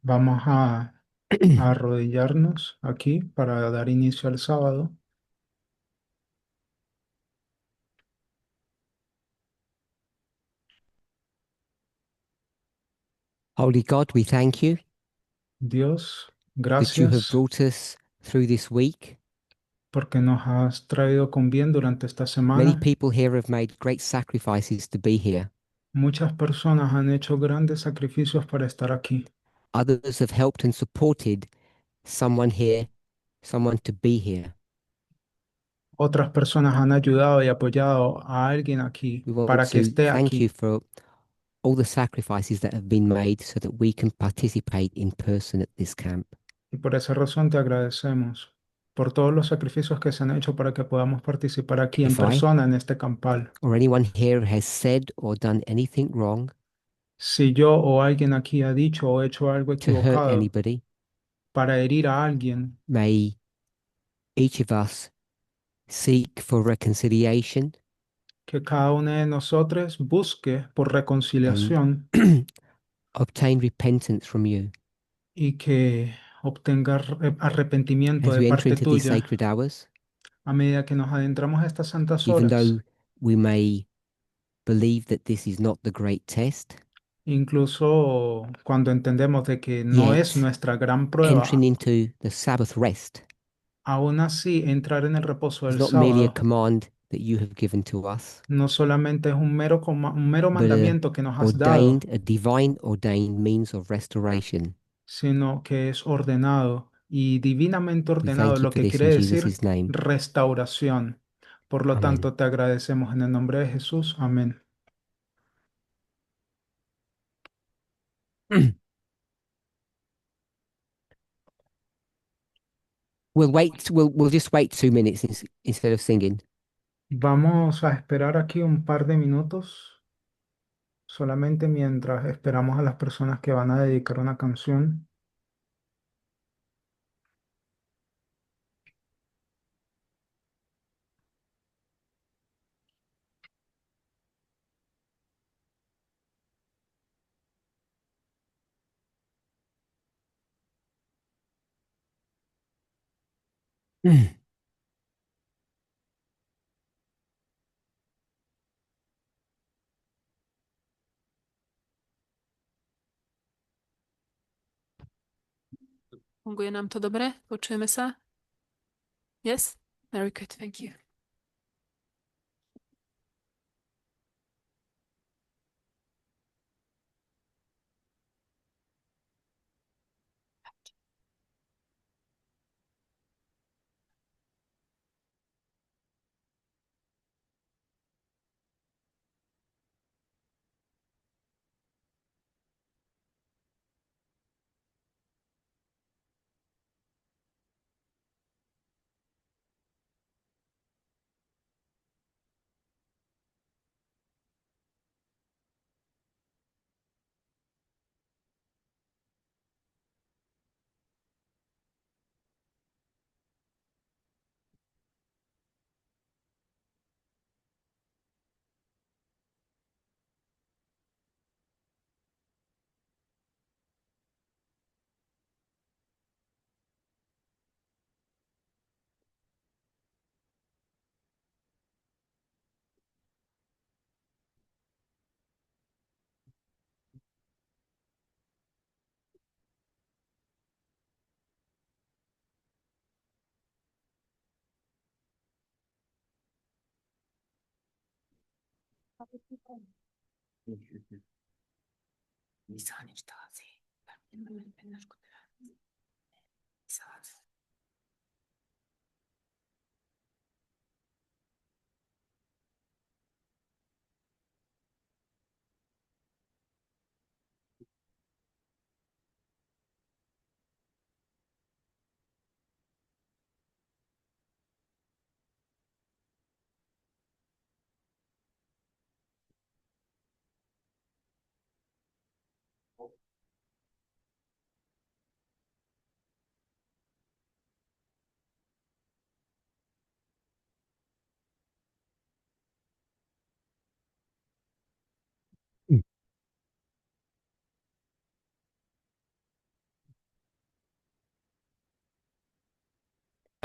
Vamos a arrodillarnos aquí para dar inicio al sábado. Holy God, we thank you Dios, that you have gracias brought us through this week. porque nos has traído con bien durante esta Many semana. people here have made great sacrifices to be here. Muchas personas han hecho grandes sacrificios para estar aquí. Others have helped and supported someone here, someone to be here. Otras personas han ayudado y apoyado a alguien aquí We want para que to esté thank you aquí. for all the sacrifices that have been made so that we can participate in person at this camp. Y por esa razón te agradecemos por todos los sacrificios que se han hecho para que podamos participar aquí en If I persona en este campal. or anyone here has said or done anything wrong Si yo o alguien aquí ha dicho o hecho algo to hurt equivocado anybody, para herir a alguien, may each of us seek for reconciliation que cada uno de nosotros busque por and reconciliación obtain repentance from you. y que obtenga arrepentimiento As de we enter parte into these tuya sacred hours, a medida que nos adentramos a estas santas even horas. though we may believe that this is not the great test, Incluso cuando entendemos de que no es yet nuestra gran entering prueba, into the Sabbath rest aún así entrar en el reposo is del not merely a sábado command that you have given to us, no solamente es un mero but mandamiento que nos has dado, a divine ordained means of restoration. sino que es ordenado y divinamente We ordenado, thank you lo for que this quiere in decir Jesus' name. restauración. Por lo Amen. tanto, te agradecemos en el nombre de Jesús. Amén. We'll just wait 2 minutes instead of singing. Vamos a esperar aquí un par de minutos, solamente mientras esperamos a las personas que van a dedicar una canción. Funguje nám to dobre? Počujeme sa? Yes? Very good, thank you.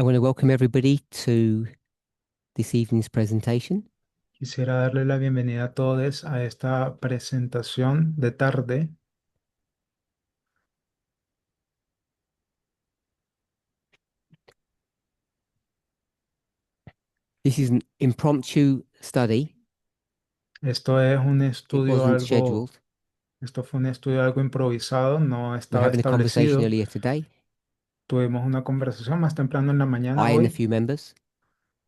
I want to welcome everybody to this evening's presentation. Quisiera darle la bienvenida a todos a esta presentación de tarde. This is an impromptu study. Esto es un It estudio wasn't algo, scheduled. esto fue un estudio algo improvisado, no We were estaba having a conversation establecido. earlier today, Tuvimos una conversación más temprano en la mañana I and a hoy, few members.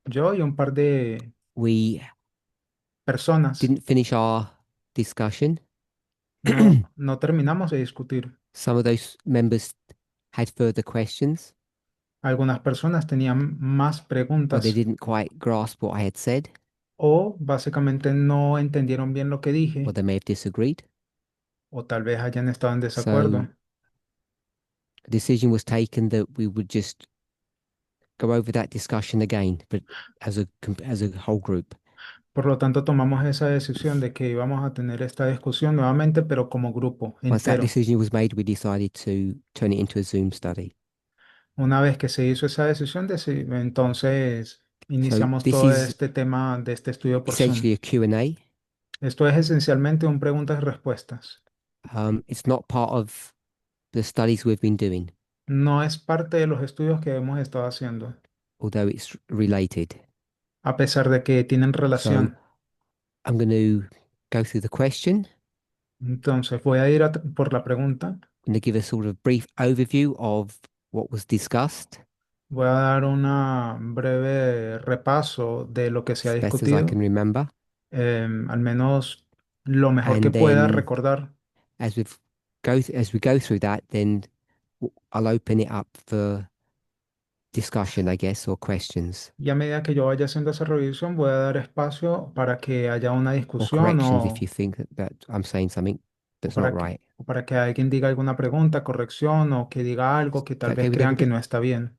yo y un par de We personas. didn't finish our discussion. No terminamos de discutir. Some of those members had further questions, Algunas personas tenían más or they preguntas didn't quite grasp what I had said, o básicamente no entendieron bien lo que or dije they may have disagreed. o tal vez hayan estado en So desacuerdo. a decision was taken that we would just go over that discussion again, but as a whole group. Por lo tanto, tomamos esa decisión de que íbamos a tener esta discusión nuevamente, pero como grupo Once that entero. decision was made, we decided to turn it into a Zoom study. Una vez que se hizo esa decisión, entonces So iniciamos this todo is este tema de este estudio por Zoom. essentially a Q&A. Esto es esencialmente un preguntas y respuestas. It's not part of the studies we've been doing, No es parte de los estudios que hemos estado haciendo, although it's related. a pesar de que tienen So relación. I'm going to go through the question. Entonces, voy a ir por la pregunta. I'm going to give a sort of brief overview of what was discussed, Voy a dar una breve repaso de lo que se ha as best as I discutido, can remember. al menos lo mejor que And pueda then recordar. as we go through that, then I'll open it up for discussion, I guess, or questions Y a medida que yo vaya haciendo esa revisión, voy a dar espacio para que haya una or discusión corrections if you think that I'm saying something o that's not right. o para que alguien diga alguna pregunta, corrección o que diga algo Is que tal that okay vez with crean que everybody? no está bien.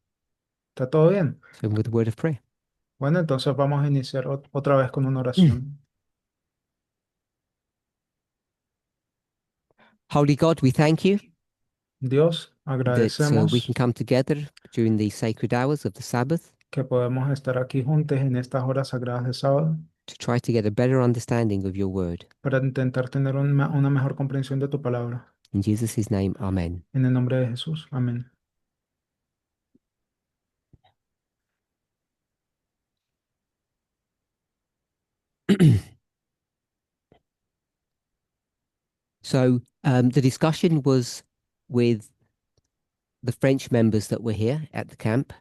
¿Está todo bien? So with the word of prayer. Bueno, entonces vamos a iniciar otra vez con una oración. Holy God, we thank you Dios, that we can agradecemos come together during the sacred hours of the Sabbath que podemos estar aquí juntos en estas horas sagradas de sábado to try to get a better understanding of your word. para intentar tener una mejor comprensión de tu palabra. In Jesus' name, amen. En el nombre de Jesús. Amén. So the discussion was with the French members that were here at the camp,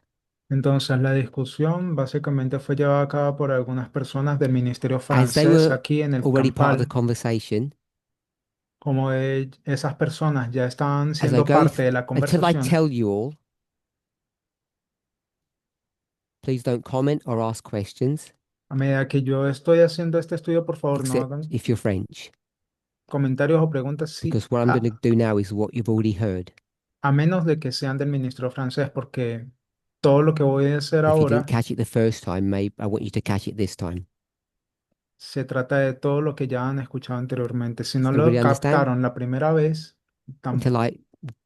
Entonces, la discusión básicamente fue llevada a cabo por algunas personas del Ministerio as they francés were aquí en el already part of the Campal. conversation. Como esas personas ya estaban As I siendo go parte de la until I conversación, tell you all, please don't comment or ask questions, a medida que yo estoy haciendo este estudio, por favor, no except hagan if you're French, comentarios o preguntas, sí, because what I'm going to do now is what you've already heard. a menos de que sean del Ministerio francés, porque todo lo que voy a hacer If you didn't ahora catch it the first time, maybe I want you to catch it this time. se trata de todo lo que ya han escuchado anteriormente. Si no Does everybody lo understand? captaron la primera vez, Until I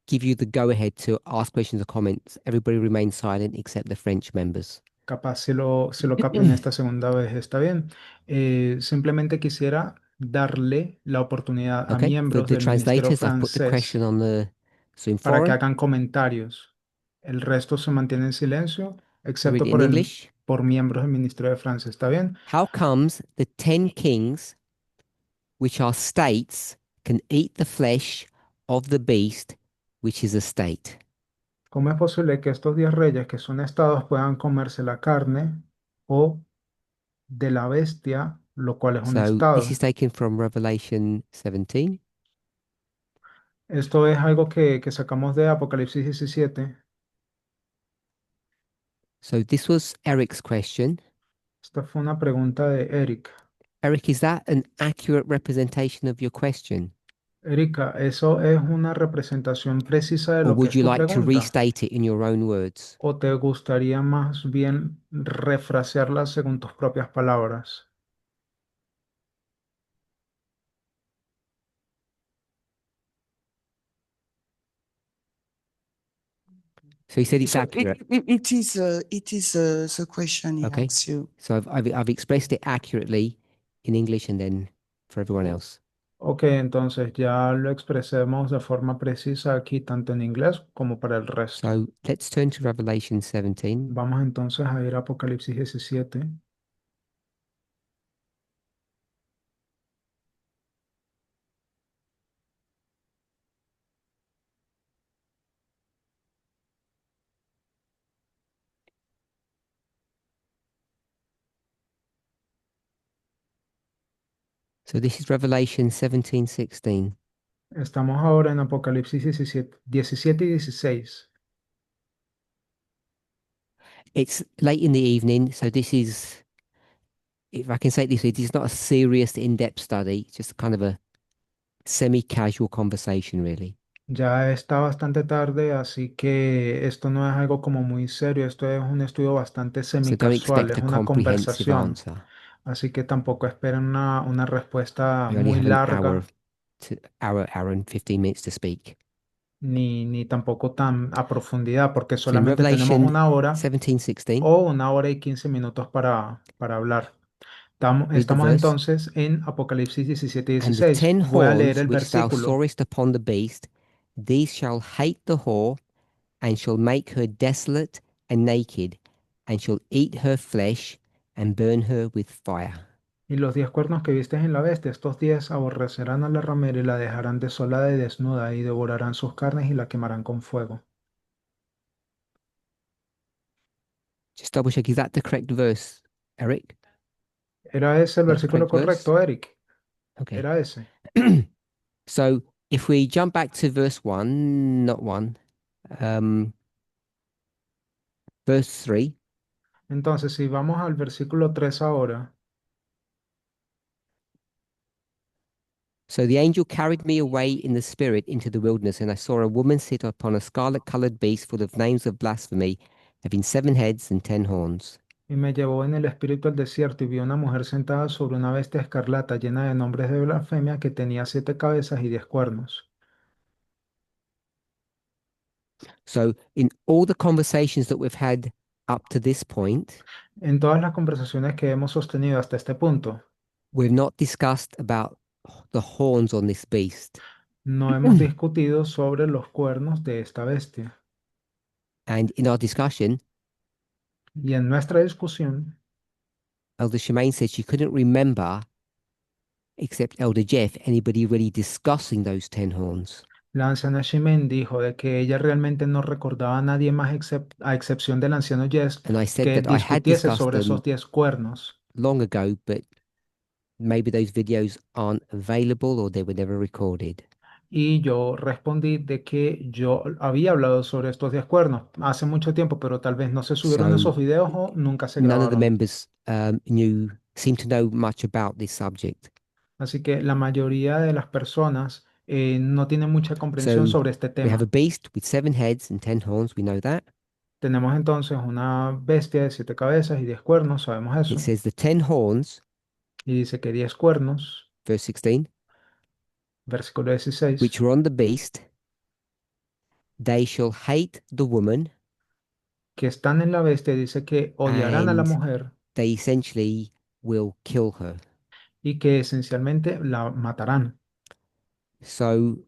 give you the go ahead to ask questions or comments, everybody remains silent except the French members. capaz se lo capten esta segunda vez, está bien. Simplemente quisiera darle la oportunidad a Okay, for miembros the del Ministerio translators, I've put the question francés on the Zoom para que forum. hagan comentarios. El resto se mantiene en silencio, I read excepto it in English. por miembros del Ministerio de Francia, ¿está bien? How comes the 10 kings, which are states, can eat the flesh of the beast, which is a state? ¿Cómo es posible que estos 10 reyes que son estados puedan comerse la carne o de la bestia, lo cual es un So this is estado? taken from Revelation 17. Esto es algo que sacamos de Apocalipsis 17. So this was Eric's question. Esta fue una pregunta de Eric. Eric, is that an accurate representation of your question? Erika, ¿eso es una representación precisa de Or lo que would es you tu like to pregunta? restate it in your own words? ¿O te gustaría más bien refrasearla según tus propias palabras? So he said it's So accurate. it is the question he Okay. asks you. So I've expressed it accurately in English and then for everyone else. Ok, entonces ya lo expresemos de forma precisa aquí, tanto en inglés como para el resto. So let's turn to Revelation 17. Vamos entonces a ir a Apocalipsis 17. So this is Revelation 17:16. Estamos ahora en Apocalipsis 17 y 16. It's late in the evening, so this is, if I can say it this way, it is not a serious in-depth study, it's just kind of a semi-casual conversation, really. Ya está bastante tarde, así que esto no es algo como muy serio, esto es un estudio bastante So don't semicasual, expect es a una comprehensive conversación, answer. así que tampoco esperen una respuesta We only muy have an hour larga, to hour and 15 minutes to speak. ni tampoco tan a profundidad, porque So in solamente tenemos Revelation una hora 17:16, o una hora y 15 minutos para hablar. read the Estamos verse. entonces en Apocalipsis 17 y And the 16. 10 Voy a leer horns el which thou versículo. sawest upon the beast, these shall hate the whore, and shall make her desolate and naked, and shall eat her flesh, and burn her with fire. Y los 10 cuernos que vistes en la bestia, estos 10 aborrecerán a la ramera y la dejarán desolada y desnuda, y devorarán sus carnes y la quemarán con fuego. Just double check, is that the correct verse, Eric? ¿Era ese el That the versículo correct verse? correcto, Eric? Okay. Era ese. So if we jump back to verse 1, not 1, verse 3. Entonces, si vamos al versículo 3 ahora, So the angel carried me away in the spirit into the wilderness, and I saw a woman sit upon a scarlet-colored beast full of names of blasphemy, having 7 heads and 10 horns. y me llevó en el espíritu al desierto, y vi a una mujer sentada sobre una bestia escarlata llena de nombres de blasfemia que tenía 7 cabezas y 10 cuernos. So in all the conversations that we've had up to this point, En todas las conversaciones que hemos sostenido hasta este punto, we've not discussed about the horns on this beast. no hemos discutido sobre los cuernos de esta bestia. And in our discussion, Y en nuestra discusión, Elder Shemaine said she couldn't remember, except Elder Jeff, anybody really discussing those 10 horns. la anciana Shimen dijo de que ella realmente no recordaba a nadie más a excepción del anciano Yes And I said que that I had discutiese discussed sobre them esos 10 cuernos. long ago, but maybe those videos aren't available or they were never recorded. Y yo respondí de que yo había hablado sobre estos 10 cuernos hace mucho tiempo, pero tal vez no se subieron So esos videos o nunca se none of the grabaron. members seemed to know much about this subject. Así que la mayoría de las personas no tienen mucha comprensión So sobre este we have a tema. beast with 7 heads and 10 horns, we know that. Tenemos entonces una bestia de 7 cabezas y 10 cuernos, sabemos It eso. says the 10 horns, Y dice que 10 cuernos, verse 16, versículo 16, which are on the beast, they shall hate the woman, que están en la bestia, dice que odiarán a la and mujer they essentially will kill her. y que esencialmente la matarán. So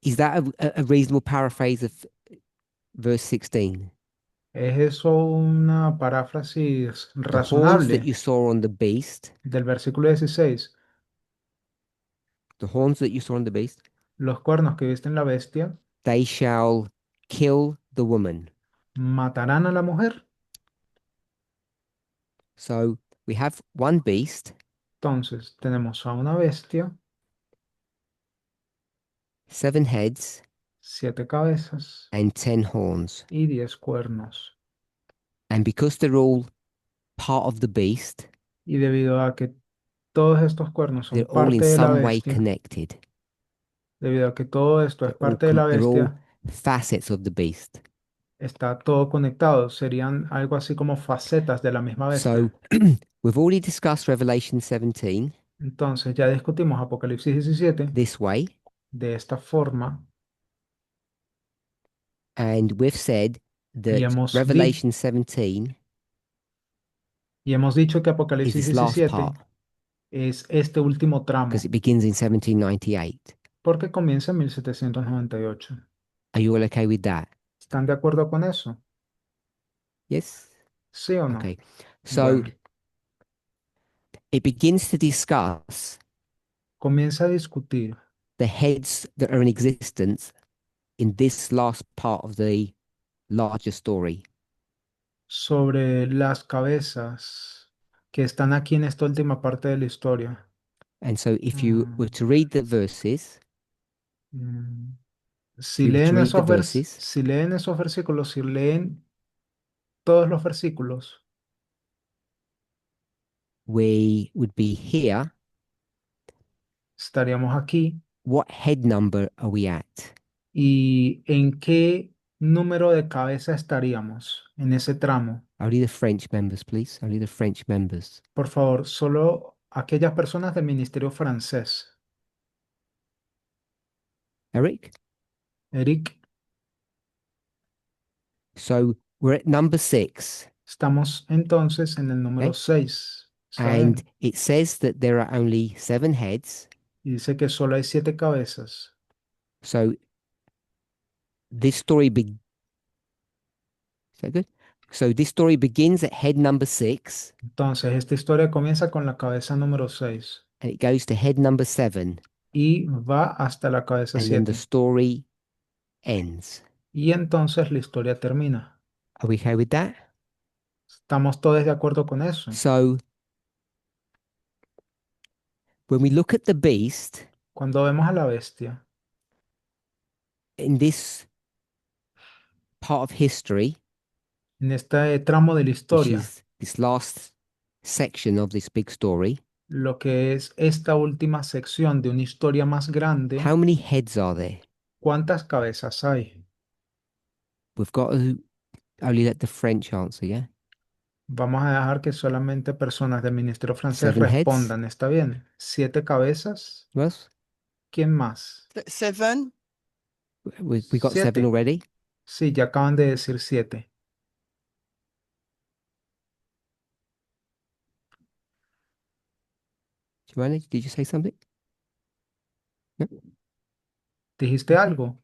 is that a reasonable paraphrase of verse 16? ¿Es eso una paráfrasis The horns that razonable you saw on the beast, del versículo 16? the horns that you saw on the beast, Los cuernos que viste en la bestia they shall kill the woman. matarán a la mujer. So we have one beast, Entonces tenemos a una bestia, 7 heads, 7 cabezas and 10 horns. y 10 cuernos. And because they're all part of the beast, Y debido a que todos estos cuernos they're son all in parte de la some way bestia, connected. debido a que todo esto es They're all, parte de la they're all bestia, facets of the beast. está todo conectado. Serían algo así como facetas de la misma So bestia. we've already discussed Revelation 17 Entonces ya discutimos Apocalipsis 17 this way. de esta forma. And we've said that hemos Revelation 17 y hemos dicho que is Apocalipsis this last 17 part es este último tramo, because it begins in 1798. porque comienza en 1798. Are you all okay with that? ¿Están de acuerdo con eso? Yes? ¿Sí o no? Okay. So Bueno, it begins to discuss comienza a discutir the heads that are in existence in this last part of the larger story. sobre las cabezas que están aquí en esta última parte de la historia. And so if you were to read the verses, Mm, if you were to read the verses, si leen esos versículos, si leen todos los versículos, we would be here. estaríamos aquí. What head number are we at? ¿Y en qué número de cabeza estaríamos en ese tramo? Only the French members, please. Only the French members. Por favor, solo aquellas personas del ministerio francés. Eric? Eric, So we're at number 6. estamos entonces en el número Okay. 6. ¿Está And bien? it says that there are only 7 heads. Y dice que solo hay 7 cabezas. So this story is that good? So this story begins at head number 6 Entonces, esta historia comienza con la cabeza número 6 and it goes to head number 7 y va hasta la cabeza and then the 7. story ends. Y entonces la historia termina. Are we okay with that? ¿Estamos todos de acuerdo con eso? So when we look at the beast Cuando vemos a la bestia in this part of history, en este tramo de la which historia, is this last section of this big story, lo que es esta última sección de una historia más grande, how many heads are there? ¿cuántas cabezas hay? We've got to only let the French answer, yeah? Vamos a dejar que solamente personas del ministerio francés 7 heads. respondan. ¿Está bien? 7 cabezas. Who else? ¿Quién más? 7. We got 7 7. already. Sí, ya acaban de decir 7. Joanna, did you say something? No? ¿Dijiste algo?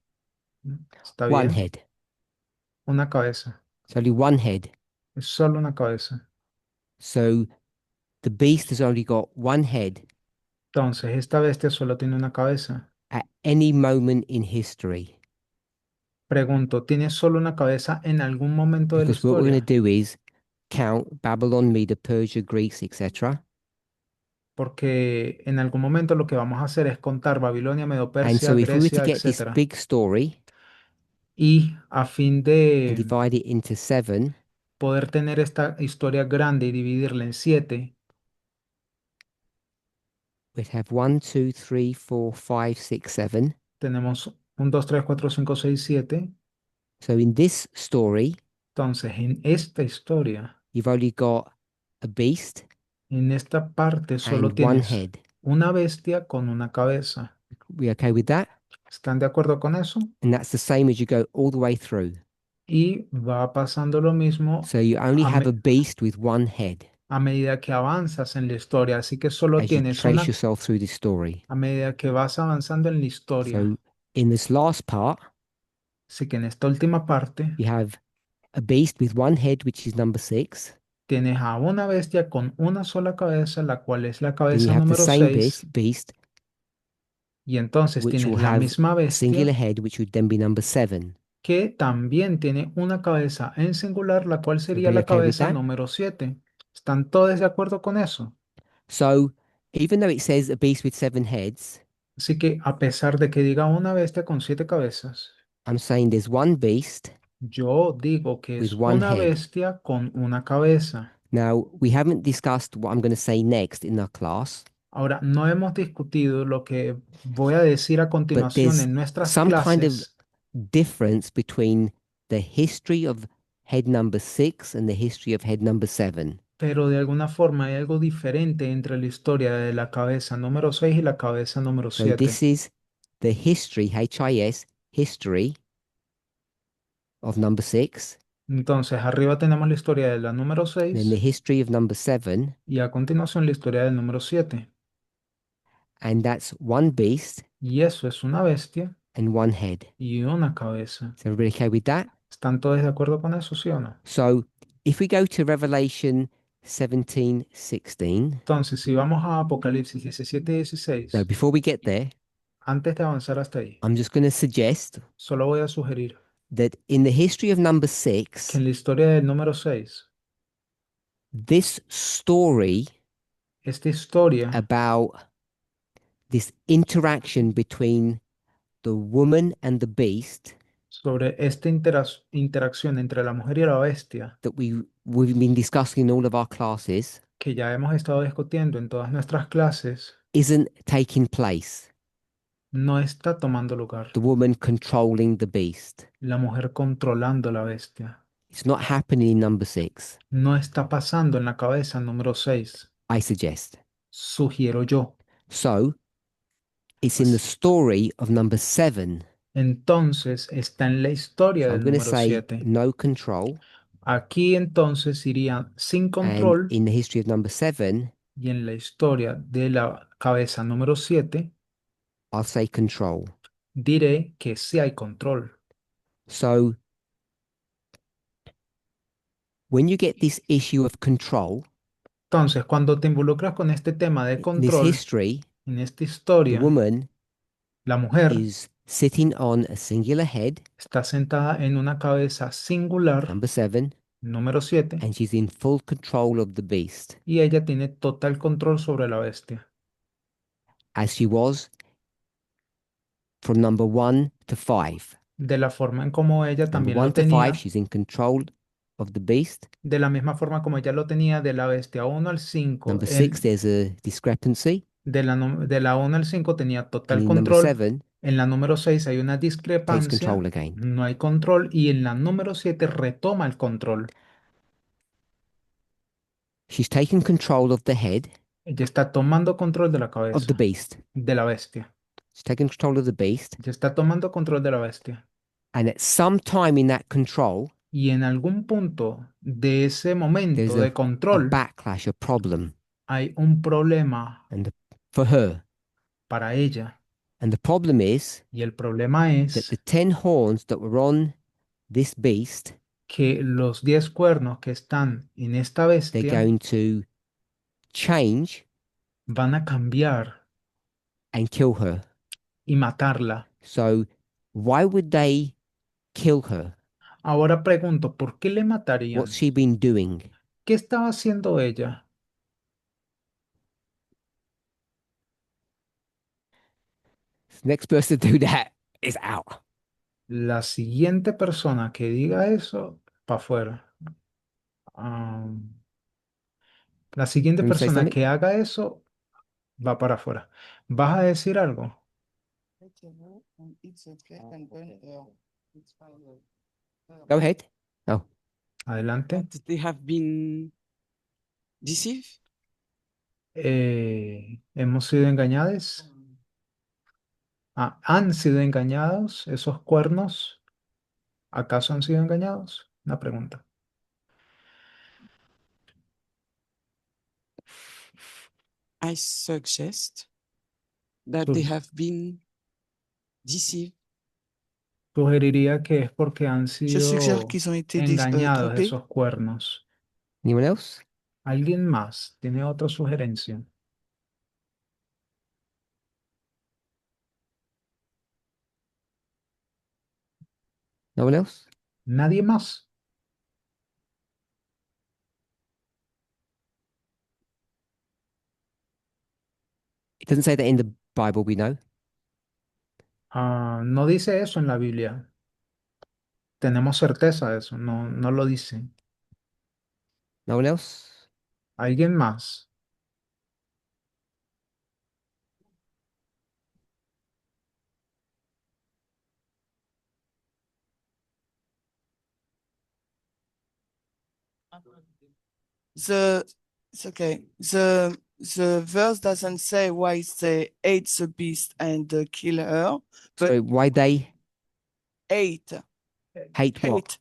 Está One bien. head. Una cabeza. It's only one head. Es solo una cabeza. So the beast has only got one head Entonces, esta bestia solo tiene una cabeza. at any moment in history. Pregunto, ¿tiene solo una cabeza en algún momento de la Because what we're going to historia? do is count Babylon, Media, Persia, Greece, etc. Porque en algún momento lo que vamos a hacer es contar Babilonia, And Medo-Persia, so if we were to Grecia, get this etc. big story Y a fin and de divide it into 7, poder tener esta historia grande y dividirla en 7, we'd have 1, 2, 3, 4, 5, 6, 7. tenemos 1, 2, 3, 4, 5, 6, 7. So in this story, Entonces, en esta historia, you've only got a beast en esta parte solo and one tienes head. una bestia con una cabeza. We okay with that? ¿Están de acuerdo con eso? And that's the same as you go all the way through. Y va pasando lo mismo So you only a, have a me- beast with one head a medida que avanzas en la historia. Así que solo as you tienes trace una yourself through this story. a medida que vas avanzando en la historia. So in this last part, Así que en esta última parte you have a beast with one head, which is number 6. tienes a una bestia con una sola cabeza, la cual es la Then you cabeza have the número same 6. beast, Y entonces which tienes will la have misma a singular bestia head, which would then be number 7. que también tiene una cabeza en singular, la cual sería Everybody la okay with cabeza that? número 7. ¿Están todos de acuerdo con eso? So even though it says a beast with 7 heads, Así que a pesar de que diga una bestia con 7 cabezas, I'm saying there's one beast. yo digo que With es one una head. bestia con una cabeza. Now, we haven't discussed what I'm going to say next in our class, Ahora, no hemos discutido lo que voy a decir a but continuación there's en nuestras some kind of clases, difference between the history of head number 6 and the history of head number 7. pero de alguna forma hay algo diferente entre la historia de la cabeza número 6 y la cabeza número So this 7. is the history, HIS, history of number 6, Entonces, arriba tenemos la historia de la número then the 6 history of number 7, y a continuación la historia del número 7. and that's one beast Y eso es una bestia and one head. y una cabeza. Is everybody okay with that? ¿Están todos de acuerdo con eso, sí o no? So if we go to Revelation 17:16, Entonces, si vamos a Apocalipsis 17 y now 16, before we get there, antes de avanzar hasta ahí, I'm just going to suggest solo voy a sugerir that in the history of number que 6, en la historia del número 6, this story esta historia about this interaction between the woman and the beast sobre esta interacción entre la mujer y la bestia that we've been discussing in all of our classes que ya hemos estado discutiendo en todas nuestras clases isn't taking place. no está tomando lugar. The woman controlling the beast. La mujer controlando la bestia. It's not happening in number 6, No está pasando en la cabeza número 6. I suggest. Sugiero yo. So it's in the story of number 7. Entonces está en la historia So I'm del going to número say 7. no control. Aquí entonces iría sin And control in the history of number 7, y en la historia de la cabeza número 7 I'll say control. diré que sí hay control. So when you get this issue of control, Entonces, cuando te involucras con este tema de in this control, history, en esta the historia, woman la mujer is sitting on a singular head, está sentada en una cabeza singular, number 7, número 7, and she's in full control of the beast, y ella tiene total control sobre la bestia, as she was from number 1 to 5. de la forma en como ella Number también 1 lo to 5, tenía, she's in control of the beast. de la misma forma como ella lo tenía de la bestia 1 al 5, Number 6, there's a discrepancy. de la 1 al 5 tenía And total in number control, 7, en la número 6 hay una takes discrepancia, control again. no hay control, y en la número 7 retoma el control. She's taken control of the head Ella está tomando control de la of the cabeza, beast. de la bestia. She's taken control of the beast. Ella está tomando control de la bestia. And at some time in that control, Y en algún punto de ese there's momento de a control backlash, a problem, hay un problema for her. para ella. And the problem is Y el problema that es the 10 horns that were on this beast, que los 10 cuernos que están en esta they're bestia going to change van a cambiar and kill her. y matarla. So why would they kill her? Ahora pregunto, ¿por qué le matarían? What's she been doing? ¿Qué estaba haciendo ella? The next person to do that is out. La siguiente persona que diga eso, para afuera. La siguiente You wanna say persona something? que haga eso va para afuera. ¿Vas a decir algo? Go ahead. Oh, Adelante. That they have been deceived. Hemos sido engañados. ¿Han sido engañados esos cuernos? ¿Acaso han sido engañados? Una pregunta. I suggest that they Sus- have been deceived. Sugeriría que es porque han Je suggère sido qu'ils ont été engañados trompés. esos cuernos. anyone else? ¿Alguien más tiene otra sugerencia? No one else? ¿Nadie más? It doesn't say that in the Bible, we know. No dice eso en la Biblia. Tenemos certeza de eso, no lo dice. No one else? ¿Alguien más? It's okay. The verse doesn't say why they ate the beast and kill her, but So why they? ate. Hate what?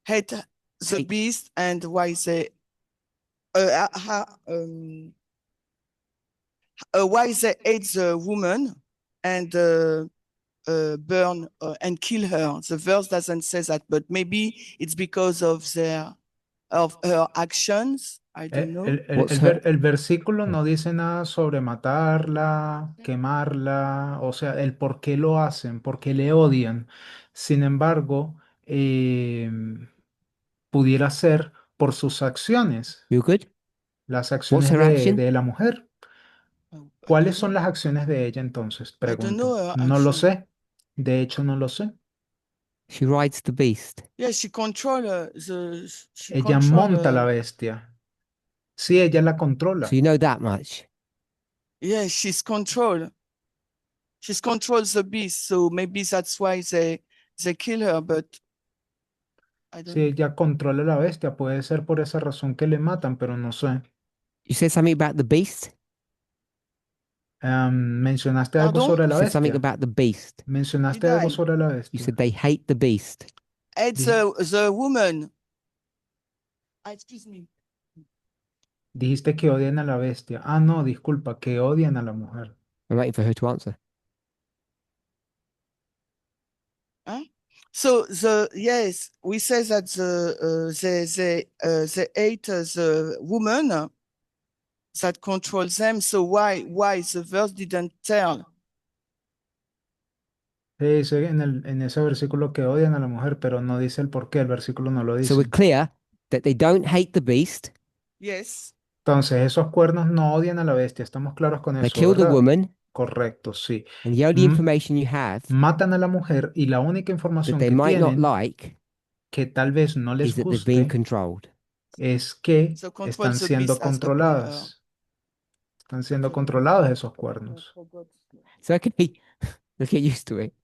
hate the Hate. beast, and why they hate the woman and burn and kill her. The verse doesn't say that, but maybe it's because of her actions. I don't know. What's her? El versículo Oh. no dice nada sobre matarla, quemarla, o sea, el por qué lo hacen, por qué le odian. Sin embargo, pudiera ser por sus acciones, You good? las What's acciones her action? de la mujer. I don't ¿Cuáles son know. las acciones de ella entonces? I don't know Pregunto. her No lo action. sé. De hecho, no lo sé. She rides the beast. Yeah, she control Ella monta la bestia. Sí, ella la So controla. you know that much. yeah, she's control. She's controls the beast, so maybe that's why they kill her, but I Si don't know. ella controla la bestia, puede ser por esa razón que le matan, pero no sé. You said something about the beast? ¿Mencionaste algo Pardon? sobre You la said something bestia? about the beast. ¿Mencionaste Did algo I? sobre la You bestia? said they hate the beast. It's Di- the woman. Excuse me. Dijiste que odian a la bestia. Ah, no, disculpa, que odian a la mujer. I'm waiting for her to answer. Huh? So yes, we say that they hate the woman that controls them. So why the verse didn't tell? Sí, dice en ese versículo que odian a la mujer, pero no dice el por qué. El versículo no lo So we're dice. clear that they don't hate the beast. Yes. Entonces, esos cuernos no odian a la bestia. Estamos claros con They eso, kill the ¿verdad? woman, Correcto, sí. and the only M- information you have Matan a la mujer y la única that información they que might not tienen, like que tal vez no is les that they've been guste, controlled. es que So control están the siendo beast as upon her. controladas. Están siendo controlados esos cuernos. So okay, let's get used to it.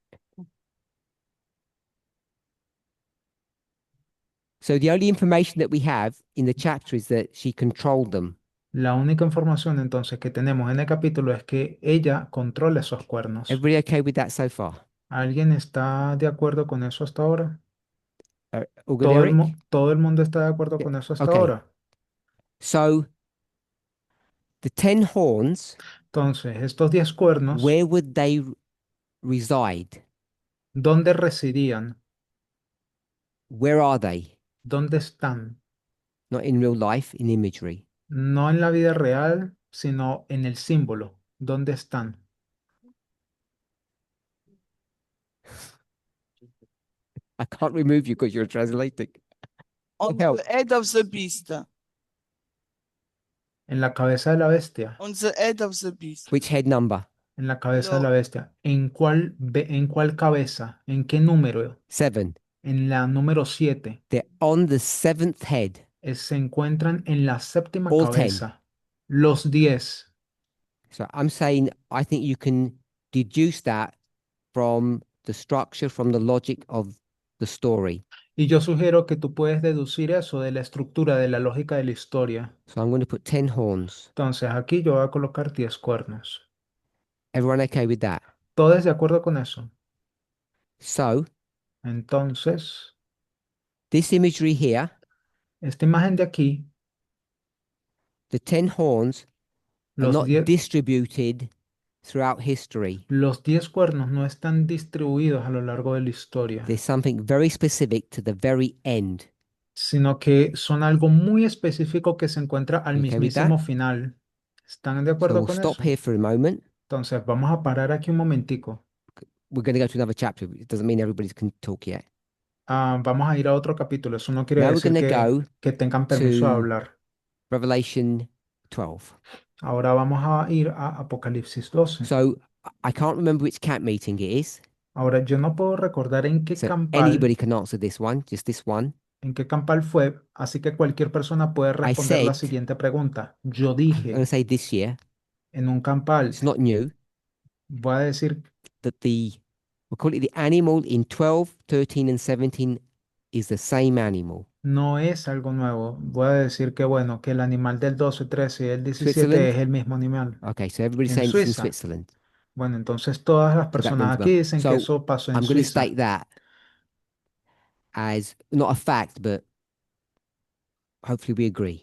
So the only information that we have in the chapter is that she controlled them. La única información entonces que tenemos en el capítulo es que ella controla esos cuernos. Everybody okay with that so far? ¿Alguien está de acuerdo con eso hasta ahora? All good, Eric? Todo el mundo está de acuerdo Yeah, con eso hasta okay. ahora. So the 10 horns, Entonces, estos 10 cuernos, where would they reside? ¿dónde residían? Where are they? ¿Dónde están? Not in real life, in imagery. No en la vida real, sino en el símbolo. ¿Dónde están? I can't remove you because you're translating. On Help. the head of the beast. En la cabeza de la bestia. On the head of the beast. Which head number? En la cabeza de la No. bestia. En cuál cabeza? ¿En qué número? 7. En la número 7. They're on the 7th head. Se encuentran en la séptima All 10. cabeza. Los 10. So I'm saying I think you can deduce that from the structure, from the logic of the story. Y yo sugiero que tú puedes deducir eso de la estructura, de la lógica de la historia. So I'm going to put 10 horns. Entonces, aquí yo voy a colocar 10 cuernos. Everyone okay with that? ¿Todos de acuerdo con eso? So Entonces, this imagery here, esta imagen de aquí, the 10 horns are los not 10, distributed throughout history. los 10 cuernos no están distribuidos a lo largo de la historia, There's something very specific to the very end. sino que son algo muy específico que se encuentra al You okay with mismísimo that? final. ¿Están de So acuerdo we'll con stop eso? here for a moment. Entonces, vamos a parar aquí un momentico. We're going to go to another chapter. It doesn't mean everybody can talk yet. Vamos a ir a otro capítulo. Eso no quiere Now we're decir going to go que tengan permiso de to hablar. Revelation 12. Ahora vamos a ir a Apocalipsis 12. So I can't remember which camp meeting it is. Ahora, yo no puedo recordar So anybody can answer this one, just this one. en qué campal fue, así que cualquier persona puede responder la said- siguiente pregunta. Yo I'm going to dije say this year. en un campal, It's not new voy a decir, that we'll call it the animal in 12, 13, and 17 is the same animal. no es algo nuevo. Voy a decir que bueno, que el animal del 12, 13 y el 17 Switzerland? es el mismo animal. Okay, so everybody's En saying it's in Suiza. Switzerland. Bueno, entonces todas las So that personas rings a aquí bell. dicen que So eso pasó en I'm going to Suiza. state that as not a fact, but hopefully we agree.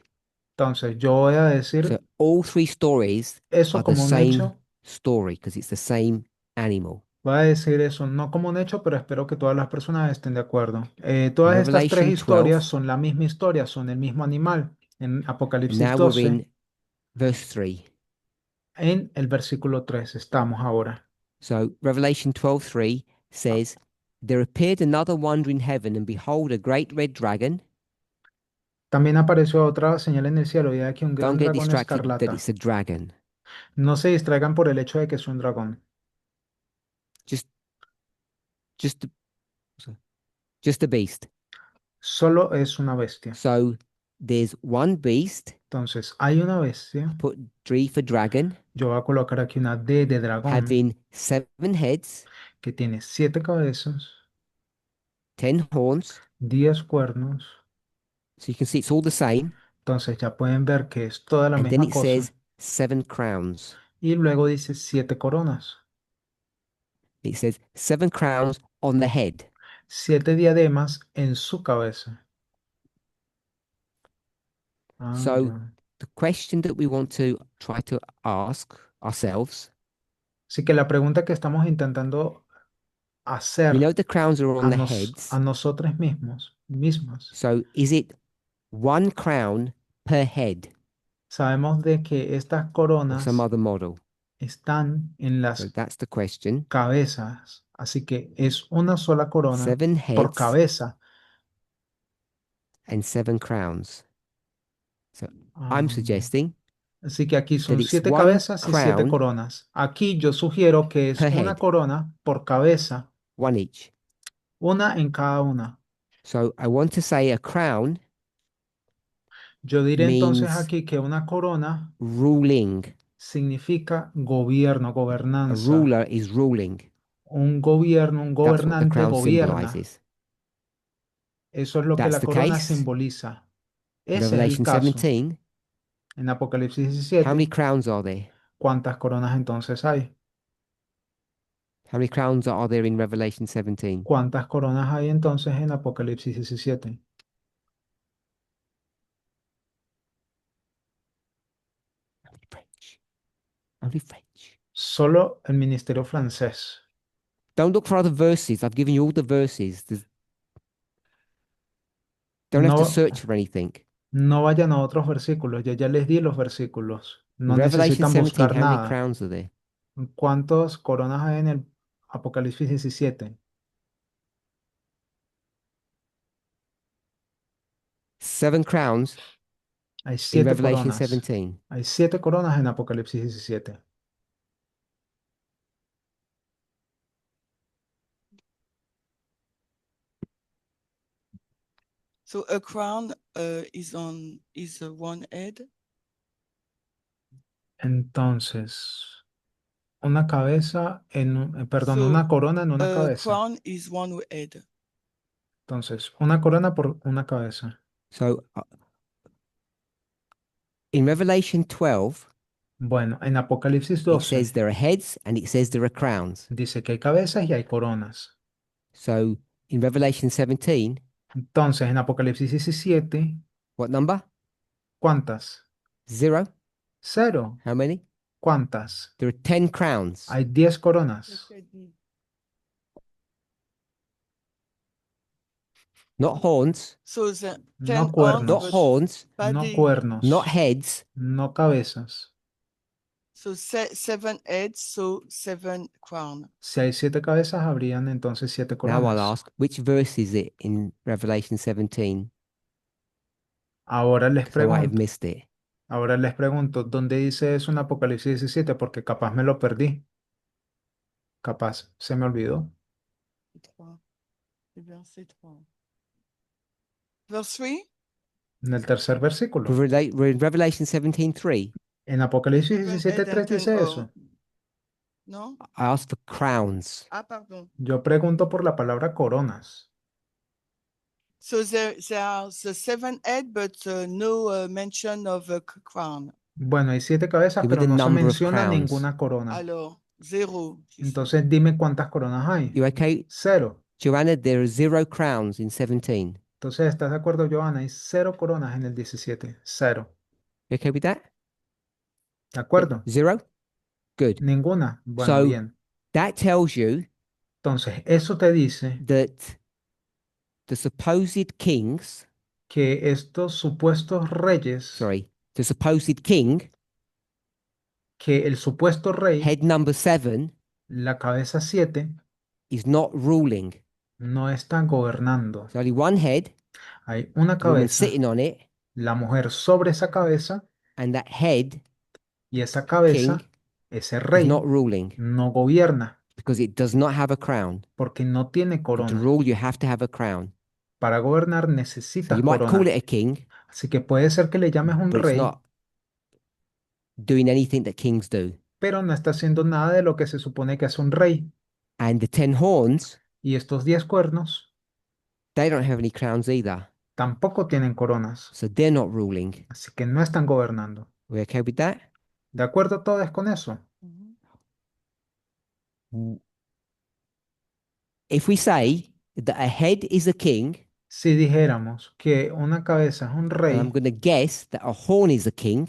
Entonces, yo voy a decir So all three stories eso are the como un same hecho. story because it's the same animal. Voy a decir eso no como un hecho, pero espero que todas las personas estén de acuerdo. In Todas estas tres Revelation historias 12, son la misma historia, son el mismo animal. En and Apocalipsis now we're 12, in verse 3. en el versículo 3 estamos ahora. So Revelation 12:3 says, "There appeared another wonder in heaven, and behold, a great red dragon." También apareció otra señal en el cielo y aquí un Don't gran get dragón distracted that escarlata. it's a dragon. No se distraigan por el hecho de que es un dragón. Just, just, just a beast. Solo es una bestia. So there's one beast. Entonces, hay una bestia. Put D for dragon, Yo voy a colocar aquí una D de dragón having 7 heads, que tiene 7 cabezas, 10 horns. 10 cuernos. So you can see it's all the same. Entonces ya pueden ver que es toda la And then misma it cosa. says 7 crowns. Y luego dice 7 coronas, It says 7 crowns on the head. 7 diademas en su cabeza. Ah, So ya. the question that we want to try to ask ourselves, Así que la pregunta que estamos intentando we hacer know the crowns are on a, the nos- heads. a nosotros mismas, So is it 1 crown per head sabemos de que estas or coronas some other model? están en So las that's the question. cabezas. Así que es una sola corona 7 por heads cabeza. and 7 crowns. So I'm Ah, suggesting así que aquí that son it's 7 1 cabezas y 7 crown coronas. Aquí yo sugiero que es per una head, corona por cabeza, 1 each. una en cada una. So I want to say a crown Yo diré entonces means aquí que una corona ruling. significa gobierno, A gobernanza. ruler is ruling. Un gobierno, un That's what the gobernante crown gobierna. symbolizes. Eso es lo que That's la the corona case. simboliza. Ese es el Revelation caso. 17, En Apocalipsis how many 17, crowns are there? ¿cuántas coronas entonces hay? How many crowns are there in Revelation 17? ¿Cuántas coronas hay entonces en Apocalipsis 17? Only French. Only French. Solo el ministerio francés. Don't look for other verses. I've given you all the verses. Don't have to No, search for anything. no vayan a otros versículos. Yo ya les di los versículos. In No Revelation necesitan 17, buscar how many nada. crowns are there? ¿Cuántas coronas hay en el Apocalipsis 17? 7 crowns Hay in 7 Revelation coronas. 17. Hay 7 coronas en Apocalipsis 17. So a crown is one head. Entonces, una cabeza perdón, So una corona en una a cabeza. crown is one head. Entonces, una corona por una cabeza. So in Revelation 12, Bueno, en Apocalipsis it 12 says there are heads and it says there are crowns. dice que hay cabezas y hay coronas. So in Revelation 17, Entonces, en Apocalipsis 17, what number? ¿cuántas? 0. 0. How many? ¿Cuántas? There are 10 crowns. Hay 10 coronas. Not horns, So the No 10 horns, cuernos. not but horns, No body. cuernos. not heads. No cabezas. So 7 heads, so 7 crown. Si hay 7 cabezas, habrían entonces 7 Now I'll coronas. ask, which verse is it in Revelation 17? Ahora les Because I might have pregunto, missed it. ¿dónde dice eso en Apocalipsis 17? Porque capaz me lo perdí. Capaz se me olvidó. Verse 3? En el tercer versículo. We're in Revelation 17:3. En Apocalipsis Seven 17, head 3 and 10 dice horn. eso. No? I asked for crowns. Ah, pardon. Yo pregunto por la palabra coronas. So there are the 7 head, but no mention of a crown. Bueno, hay 7 cabezas, Give me pero the no se number of menciona crowns. ninguna corona. Alors, 0. Entonces dime cuántas coronas hay. You okay? 0. Joanna, there are 0 crowns in 17. Entonces, ¿estás de acuerdo, Johanna? Hay 0 coronas en el 17. 0. You okay with that? ¿De acuerdo? 0? Good. Ninguna. Bueno, So bien. that tells you Entonces, eso te dice that the supposed kings, que estos supuestos reyes, the supposed king, que el supuesto rey, head number 7, la cabeza 7, is not ruling. no está gobernando. There's only one head, Hay una the woman cabeza, sitting on it, la mujer sobre esa cabeza, and that head y esa king cabeza, ese is not rey, ruling no gobierna because it does not have a crown. porque no tiene And to corona. rule, you have to have a crown. Para gobernar So necesitas you might call corona. it a king, Así que puede ser que le llames un but it's rey, not doing anything that kings do. pero no está haciendo nada de lo que se supone que hace un rey. And the 10 horns, Y estos 10 cuernos they don't have any crowns either. tampoco tienen coronas, So they're not ruling. así que no están gobernando. We okay with that? ¿De acuerdo todos con eso? If we say that a head is a king, Si dijéramos que una cabeza es un and I'm rey going to guess that a horn is a king,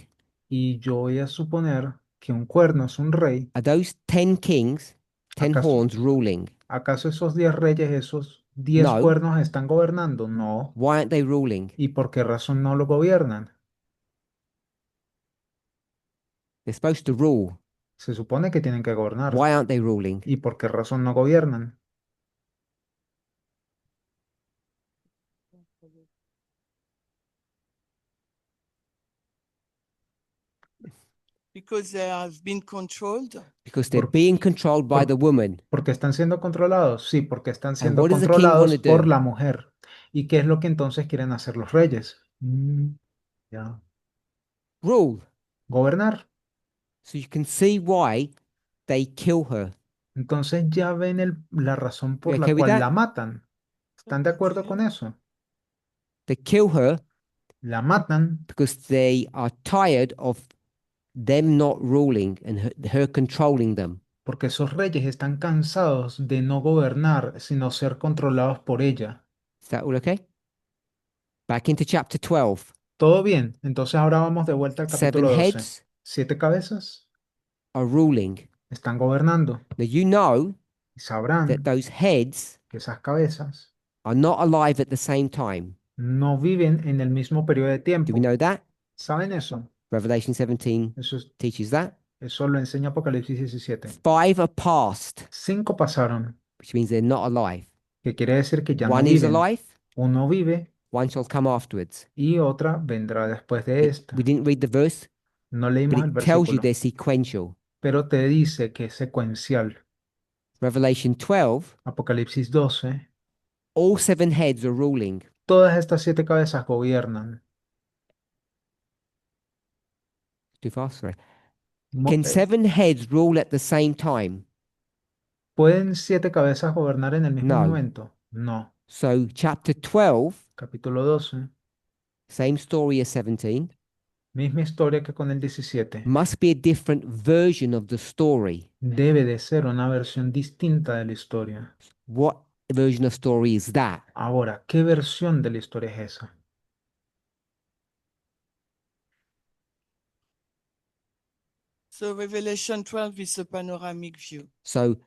y yo voy a suponer que un cuerno es un rey, are those 10 kings, 10 ¿acaso, horns ruling? acaso esos 10 reyes, esos 10 No. cuernos están gobernando? No. Why aren't they ruling? ¿Y por qué razón no lo gobiernan? They're supposed to rule. Se supone que tienen que gobernar. Why aren't they ruling? ¿Y por qué razón no gobiernan? Because they have been controlled. Because they're Por- being controlled by por- the woman. ¿Porque están siendo controlados? Sí, porque están siendo what does the king controlados wanna por do? la mujer. ¿Y qué es lo que entonces quieren hacer los reyes? Ya. Rule. Gobernar. So you can see why they kill her. Entonces ya ven la razón por la okay with cual that? la matan. ¿Están de acuerdo con eso? They kill her La matan because they are tired of them not ruling and her controlling them. porque esos reyes están cansados de no gobernar, sino ser controlados por ella. Is that all okay? Back into chapter 12. ¿Todo bien? Entonces ahora vamos de vuelta al 7 capítulo 12. heads 7 cabezas are ruling. están gobernando Now you know y sabrán that those heads que esas cabezas are not alive at the same time. no viven en el mismo periodo de Do tiempo. we know that? ¿Saben eso? Revelation 17 Eso, teaches that. eso lo enseña Apocalipsis 17. 5 are past, 5 pasaron, which means they're not alive. que quiere decir que ya no One is viven. alive, Uno vive one shall come afterwards. y otra vendrá después de esta. We didn't read the verse, No but leímos el it tells you versículo, they're sequential. pero te dice que es secuencial. Revelation 12, Apocalipsis 12, all 7 heads are ruling. todas estas 7 cabezas gobiernan. Too fast, sorry. Mo- Can eh, 7 heads rule at the same time? ¿Pueden 7 cabezas gobernar en el mismo No. momento? No. So chapter 12, Capítulo 12, same story as 17, misma historia que con el 17. must be a different version of the story. Debe de ser una versión distinta de la historia. What version of story is that? Ahora, ¿qué versión de la historia es esa? So Revelation 12 is a panoramic view. So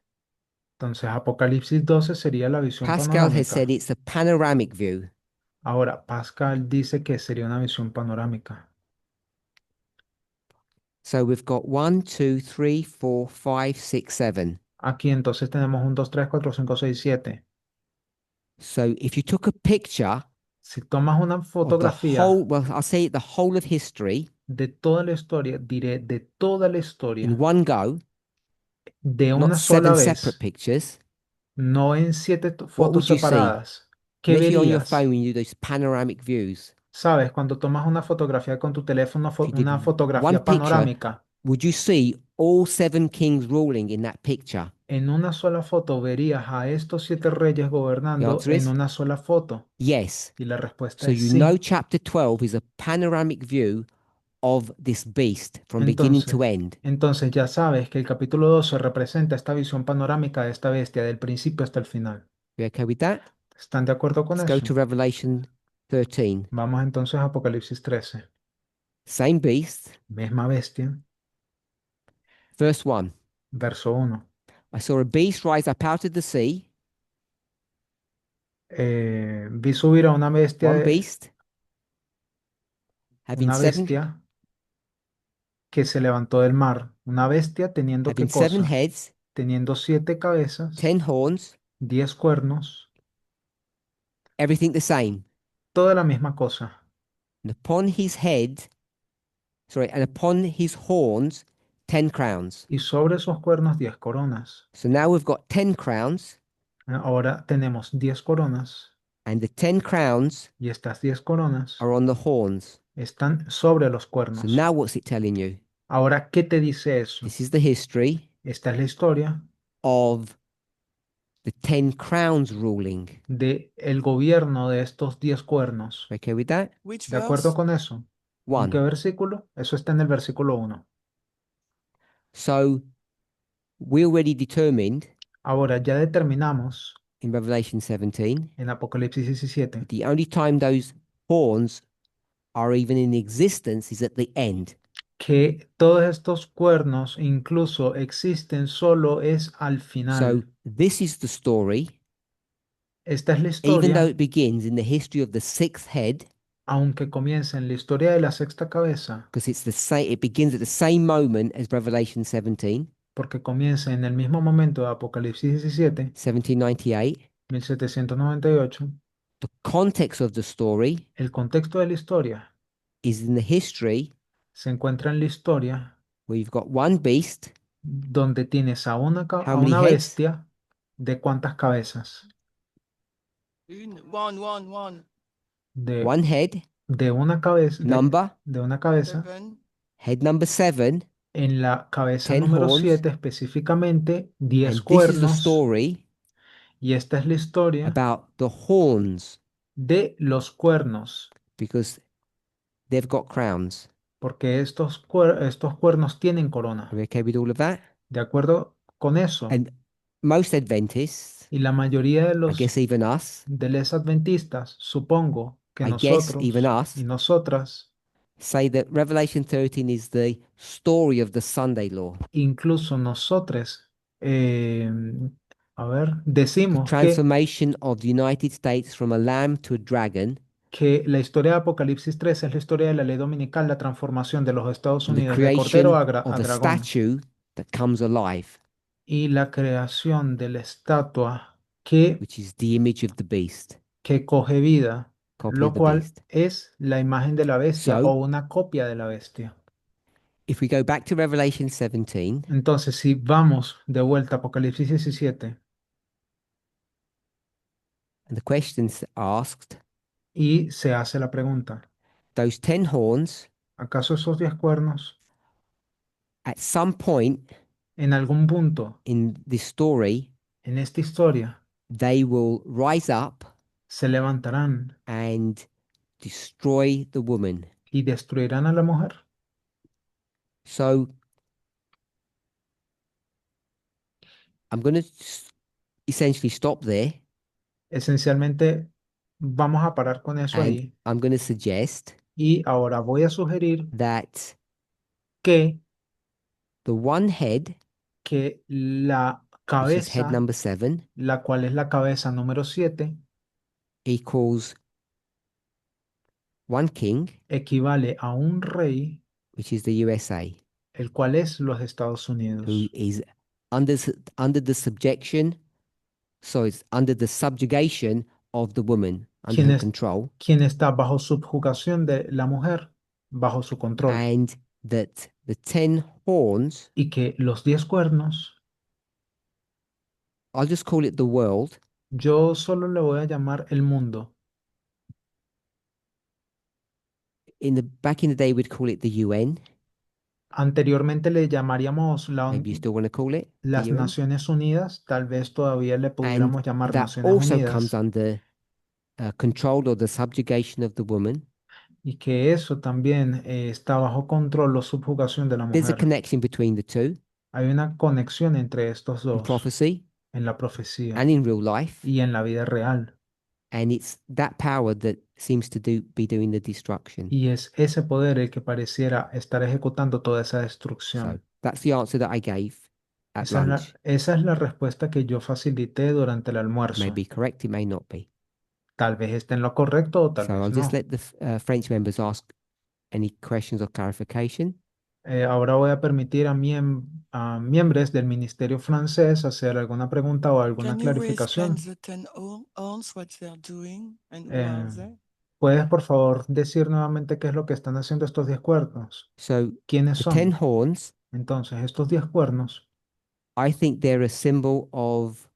Entonces, Apocalipsis 12 sería la visión Pascal has panorámica. said it's a panoramic view. Ahora, Pascal dice que sería una visión panorámica. So we've got 1, 2, 3, 4, 5, 6, 7. Aquí entonces tenemos 1, 2, 3, 4, 5, 6, 7. So if you took a picture Si tomas una of the fotografía whole, well, I'll say the whole of history de toda la historia, diré de toda la historia, in one go, de not una sola 7 vez, separate pictures, no en 7 what fotos would you see? separadas, ¿qué Especially on your verías? phone when you do those panoramic views. Sabes, cuando tomas una fotografía con tu teléfono, If you did una one fotografía picture, panorámica, would you see all 7 kings ruling in that picture? en una sola foto verías a estos 7 reyes gobernando answer is en una sola foto. Yes. Y la respuesta So es you sí. know chapter 12 is a panoramic view of this beast from beginning to end. Entonces ya sabes que el capítulo 12 representa esta visión panorámica de esta bestia del principio hasta el final. You okay with that? ¿Están de acuerdo con Let's go to eso? Revelation 13. Vamos entonces a Apocalipsis 13. Same beast. Misma bestia, Verse 1. verso 1. I saw a beast rise up out of the sea. Vi subir a una bestia, One beast having una seven, bestia que se levantó del mar. Una bestia teniendo having qué seven cosa? heads, Teniendo 7 cabezas, 10 horns, 10 cuernos, everything the same. toda la misma cosa. And upon his head, and upon his horns, 10 crowns. Y sobre esos cuernos 10 coronas. So now we've got 10 crowns, Ahora tenemos 10 coronas and the 10 crowns y estas 10 coronas are on the horns. están sobre los So cuernos. now what's it telling you? Ahora, ¿qué te dice eso? This is the history Esta es la historia of the 10 crowns ruling. de el gobierno de estos 10 cuernos. Okay with that? Which ¿De acuerdo verse? con eso? ¿En qué One. versículo? Eso está en el versículo 1. So we already determined Ahora, ya determinamos in Revelation 17 en Apocalipsis 17 the only time those horns are even in existence is at the end. que todos estos cuernos incluso existen solo es al So final. this is the story, Esta es la even though historia, it begins in the history of the sixth head, aunque comienza en la historia de la sexta cabeza, because it's the same, it begins at the same moment as Revelation 17, porque comienza en el mismo momento de Apocalipsis 17, 1798. 1798. The context of the story El contexto de la historia is in the history se encuentra en la historia where you've got one beast, donde tienes a how a many una heads? bestia de cuántas cabezas. One. De, One head, de una cabeza, number, de una cabeza. Seven. head number 7, En la cabeza 10 número horns, 7 específicamente 10 and this is the cuernos. story Y esta es la historia about the horns, de los cuernos, because they've got crowns. porque estos cuernos tienen corona. Are we okay with all of that? De acuerdo con eso. And most Adventists, Y la mayoría de I guess even us, los adventistas, supongo que I guess even nosotros us, y nosotras, say that Revelation 13 is the story of the Sunday law. incluso nosotros, eh, a ver, The decimos transformation of the United States from a lamb to a dragon, que la historia de Apocalipsis 3 es la historia de la ley dominical, la transformación de los Estados and the Unidos de cordero creation a of a dragón statue that comes alive, y la creación de la estatua que, which is the image of the beast, que coge vida, copy lo of the cual beast. es la imagen de la bestia So- o una copia de la bestia. If we go back to Revelation 17, Entonces, si vamos de vuelta a Apocalipsis 17 and the questions asked, y se hace la pregunta, those 10 horns, ¿acaso esos 10 cuernos at some point en algún punto in this story, en esta historia they will rise up se levantarán and destroy the woman? y destruirán a la mujer? So I'm going to essentially stop there, Esencialmente, vamos a parar con eso and ahí. I'm going to suggest Y ahora voy a sugerir that que, the one head, la which is head cabeza, number 7, la cual es la cabeza número 7, equals one king, equivale a un rey, which is the USA, el cual es los Estados who Unidos, is under the subjection, so it's under the subjugation of the woman, under quien, her es- control, quien está bajo subjugación de la mujer, bajo su control. and that the 10 horns, Y que los 10 cuernos, I'll just call it the world, yo solo le voy a llamar el mundo. back in the day we'd call it the UN. Anteriormente le llamaríamos Maybe you still want to call it the las UN. Naciones Unidas, tal vez todavía le And pudiéramos llamar that Naciones also comes Unidas, under control or the subjugation of the woman. y que eso también está bajo control o subjugación de la There's a mujer. connection between the two Hay una conexión entre estos in dos prophecy. en la profecía and in real life. y en la vida real. And it's that power that seems to be doing the destruction. Y es ese poder el que pareciera estar ejecutando toda esa So destrucción. that's the answer that I gave at Esa es lunch. esa es la respuesta que yo facilité durante el It may almuerzo. be correct, it may not be. Tal vez esté en lo correcto o tal So vez I'll just no. let the French members ask any questions or clarification. Ahora voy a permitir a miembros del Ministerio francés hacer alguna pregunta o alguna Can you explain clarificación. the 10 horns, what they're doing and who Eh, are they? ¿Puedes, por favor, decir nuevamente qué es lo que están haciendo estos 10 cuernos? So ¿Quiénes the 10 son? horns, Entonces, estos 10 cuernos, I think they're a symbol of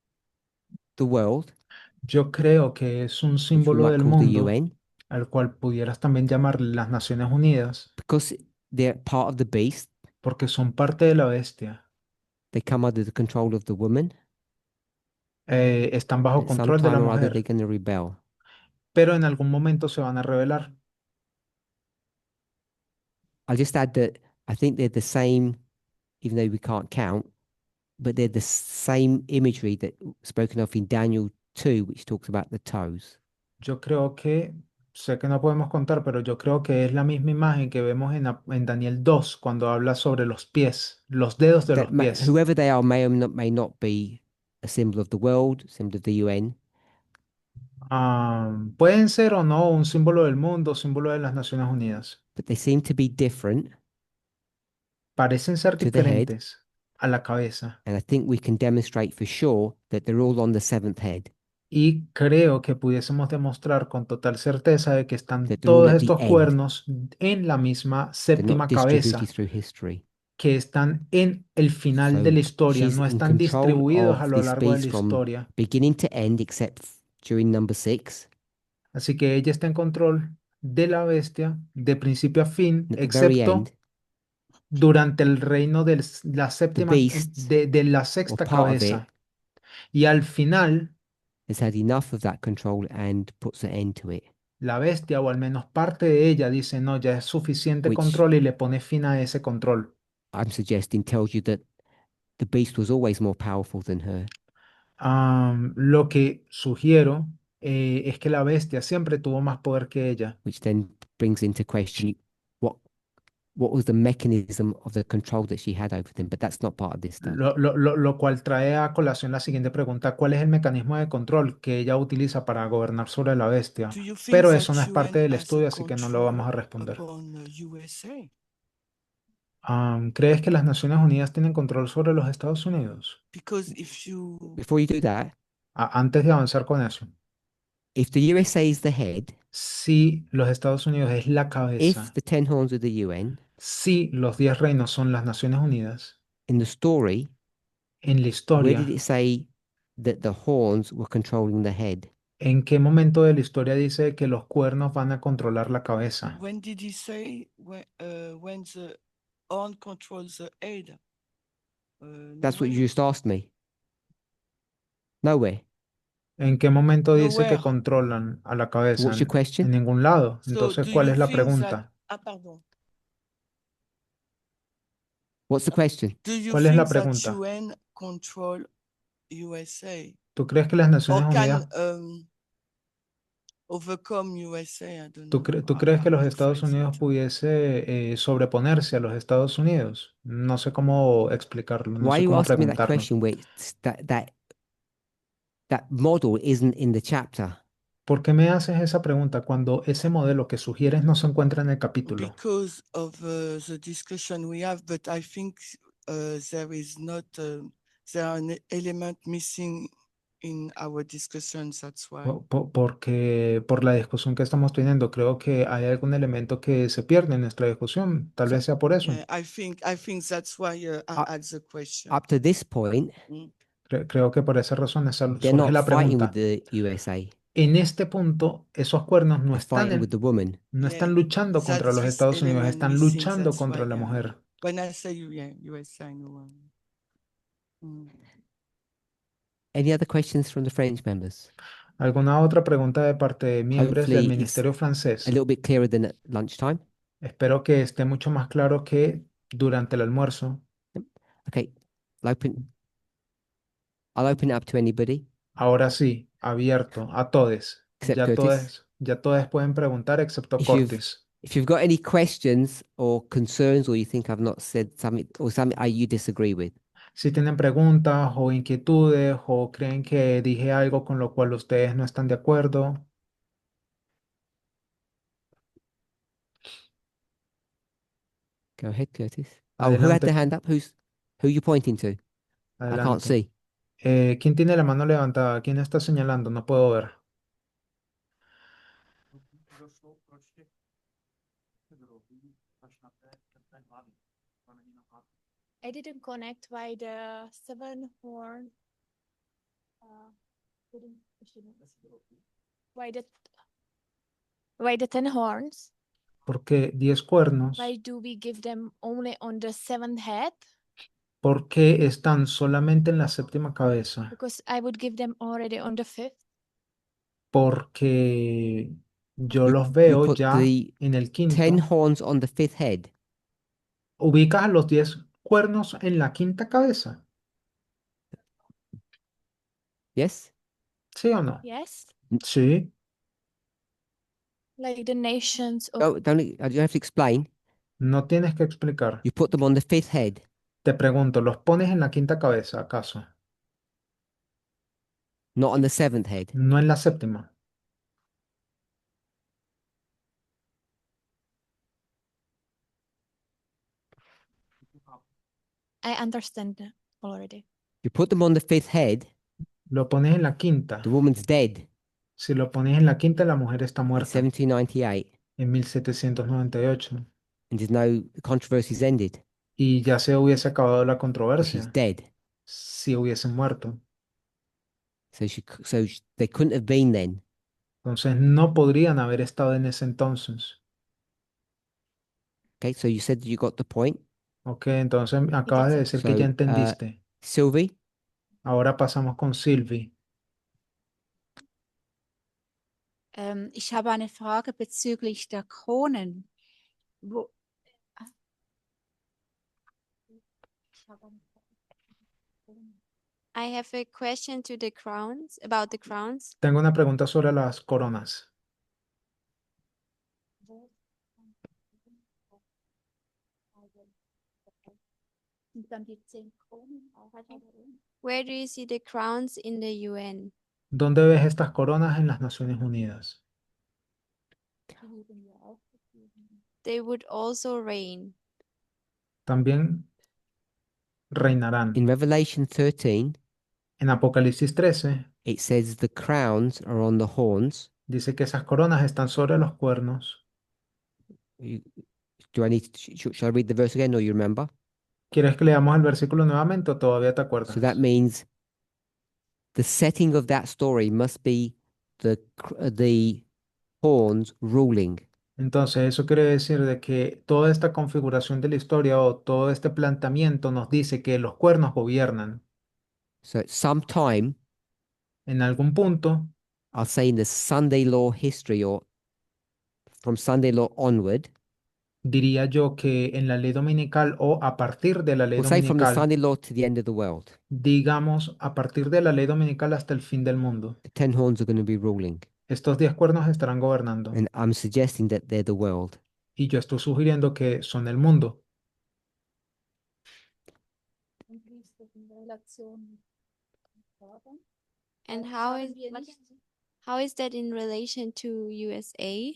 the world, yo creo que es un which we símbolo might del call the mundo, UN, al cual pudieras también llamar las Naciones Unidas, because they're part of the beast. porque son parte de la bestia. They come under the control of the woman. Están bajo And control de la sometime or other, they're mujer, going to rebel. pero en algún momento se van a rebelar. I'll just add that I think they're the same, even though we can't count, but they're the same imagery that spoken of in Daniel 2, which talks about the toes. Yo creo que, sé que no podemos contar, pero yo creo que es la misma imagen que vemos en Daniel 2 cuando habla sobre los pies, los dedos de los pies. Whoever they are may not be a symbol of the world, symbol of the UN, Pueden ser o no un símbolo del mundo, símbolo de las Naciones Unidas. but they seem to be different. Parecen ser To the head. diferentes a la cabeza. And I think we can demonstrate for sure that they're all on the seventh head, Y creo que pudiésemos demostrar con total certeza de que están that they're all todos at the estos end. cuernos en la misma They're not séptima distributed cabeza, through history. que están en el final de So la historia, she's no in están control distribuidos a of lo this largo de la beast from historia. beginning to end, except during number 6. Así que ella está en control de la bestia de principio a fin, And at the very excepto end, durante el reino de la the séptima, beast de la or sexta part of it cabeza. Y al final, has had enough of that control and puts an end to it, la bestia, o al menos parte de ella, dice, no, ya es suficiente which control y le pone fin a ese control. I'm suggesting tells you that the beast was always more powerful than her. Lo que sugiero es que la bestia siempre tuvo más poder que ella. Which then brings into question what what was the mechanism of the control that she had over them, but that's not part of this study. Lo cual trae a colación la siguiente pregunta: ¿cuál es el mecanismo de control que ella utiliza para gobernar sobre la bestia? Do you think Pero that eso no es parte UN del has a estudio, así que no lo vamos a control responder. upon USA? ¿Crees que las Naciones Unidas tienen control sobre los Estados Unidos? Because if you Before you do that, Antes de avanzar con eso, if the USA is the head, si los Estados Unidos es la if cabeza, the 10 horns of the UN, si los 10 reinos son las Naciones Unidas, in the story, en la where did historia, it say that the horns were controlling the head? ¿en qué momento de la historia dice que los cuernos van a controlar la cabeza? when did he say when the horn controls the head? That's what you Nowhere. just asked me. Nowhere. ¿En qué momento dice que Nowhere. controlan a la So cabeza? what's your En question? ningún lado. So Entonces, do ¿cuál you es la think that pregunta? pardon. What's the question? Do you ¿Cuál es la think that pregunta? UN control USA ¿Tú crees que las Naciones or can Unidas, overcome USA? I don't tú, know. tú crees que how los to Estados phrase Unidos it. pudiese sobreponerse a los Estados Unidos? No sé cómo explicarlo, no Why are sé you cómo asking me that preguntarlo. question where that model isn't in the chapter? ¿Por qué me haces esa pregunta cuando ese modelo que sugieres no se encuentra en el capítulo? Because of the discussion we have, but I think there is not there are an element missing in our discussions. That's why. Porque por la discusión que estamos teniendo, creo que hay algún elemento que se pierde en nuestra discusión. Tal So- vez sea por eso. Yeah, I think that's why I asked the question. Up to this point, Mm. Creo que por esa razón they're surge not la fighting with pregunta. the USA. En este punto, esos cuernos no They're están, fighting with the woman. no Yeah, están luchando contra that's los this Estados Unidos, element están missing. luchando That's contra why, la mujer. when I say USA, I know. Mm. Any other questions from the French members? ¿Alguna otra pregunta de parte de miembros del Hopefully it's Ministerio francés? a little bit clearer than at lunchtime. Espero que esté mucho más claro que durante el almuerzo. Okay, I'll open. I'll open it up to anybody Ahora sí, abierto a todos. except Curtis. Ya todos pueden preguntar excepto If you've Cortis. if you've got any questions or concerns, or you think I've not said something, or something you disagree with, Si tienen preguntas o inquietudes o creen que dije algo con lo cual ustedes no están de acuerdo, go ahead, Curtis. Oh, who had their adelante, hand up? Who you pointing to? I can't adelante. see. ¿Quién tiene la mano levantada? ¿Quién está señalando? No puedo ver. I didn't connect why the seven horn. Didn't- Why the 10 horns? Porque 10 cuernos, Why do we give them only on the seventh head? ¿por qué están solamente en la séptima cabeza? Because I would give them already on the fifth. Porque yo You, los you veo put ya the en el 10 quinto. horns on the 5th head. ¿Ubicas a los 10 cuernos en la quinta cabeza? Yes? ¿Sí o no? Yes, Sí. like the nations of. Oh, I don't have to explain. No tienes que explicar. You put them on the 5th head. Te pregunto, ¿los pones en la quinta cabeza, acaso? Not on the 7th head. No en la séptima. I understand already. You put them on the 5th head, Lo pones en la quinta. the woman's dead Si lo pones en la quinta, la mujer está in muerta 1798, en 1798. and there's no controversies ended Y ya se hubiese acabado la because she's controversia dead. si hubiesen muerto. They couldn't have been then. Entonces no podrían haber estado en ese entonces. Okay, so you said you got the point. Ok, entonces acabas de decir que ya So, entendiste. Sylvie, Ahora pasamos con Sylvie. Ich habe eine Frage bezüglich der Kronen. Wo, ich habe eine Frage. I have a question to the crowns about the crowns. Tengo una pregunta sobre las coronas. Sind dann die 10 Kronen auch da drin? Where do you see the crowns in the UN? ¿Dónde ves estas coronas en las Naciones Unidas? Die wurden ja auch gegeben. They would also reign. También reinarán. in Revelation 13, En Apocalipsis 13 it says the crowns are on the horns. dice que esas coronas están sobre los cuernos. You- Do I need shall I read the verse again or you remember? ¿Quieres que leamos el versículo nuevamente o todavía te So acuerdas? that means the setting of that story must be the horns ruling. Entonces, eso quiere decir de que toda esta configuración de la historia o todo este planteamiento nos dice que los cuernos gobiernan. So at some time, En algún punto, I'll say in the Sunday law history or from Sunday law onward, diría yo que en la ley dominical o a partir de la ley we'll say from the dominical, Sunday law to the end of the world, digamos a partir de la ley dominical hasta el fin del mundo, the 10 horns are going to be ruling. estos 10 cuernos estarán gobernando. And I'm suggesting that they're the world. Y yo estoy sugiriendo que son el mundo. Und wie ist das in Relation mit den Vordern? And Weil how haben is wir nicht how is that in relation to USA?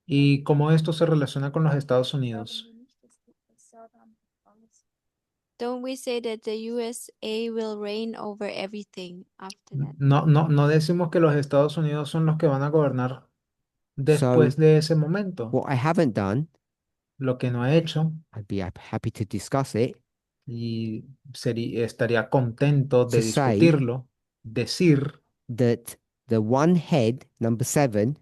Y cómo esto se relaciona con los Estados sagen Unidos. wir nicht, dass die Söldern alles. Don't we say that the USA will reign over everything after that? No decimos que los Estados Unidos son los que van a gobernar después de ese momento. What I haven't done, Lo que no he hecho, I'd be happy to discuss it, y estaría contento de To say- discutirlo, decir that the one head, number 7,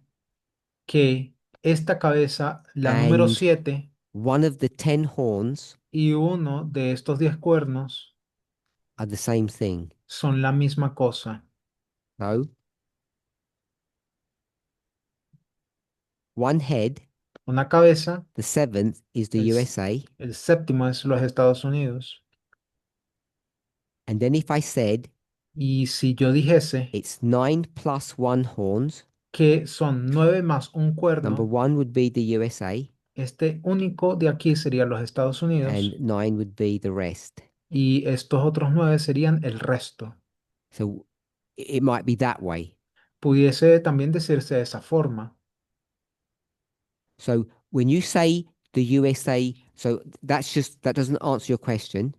que esta cabeza, la número And- 7, one of the 10 horns y uno de estos 10 cuernos are the same thing. son la misma cosa. No. One head, Una cabeza, the 7th is the El- USA. el séptimo es los Estados Unidos. And then if I said Y si yo dijese it's 9 plus 1 horns. que son 9 más un Number cuerno, 1 would be the USA, este único de aquí sería los Estados and Unidos 9 would be the rest. y estos otros 9 serían el resto. So it might be that way. Pudiese también decirse de esa forma. So when you say the USA, so that doesn't answer your question.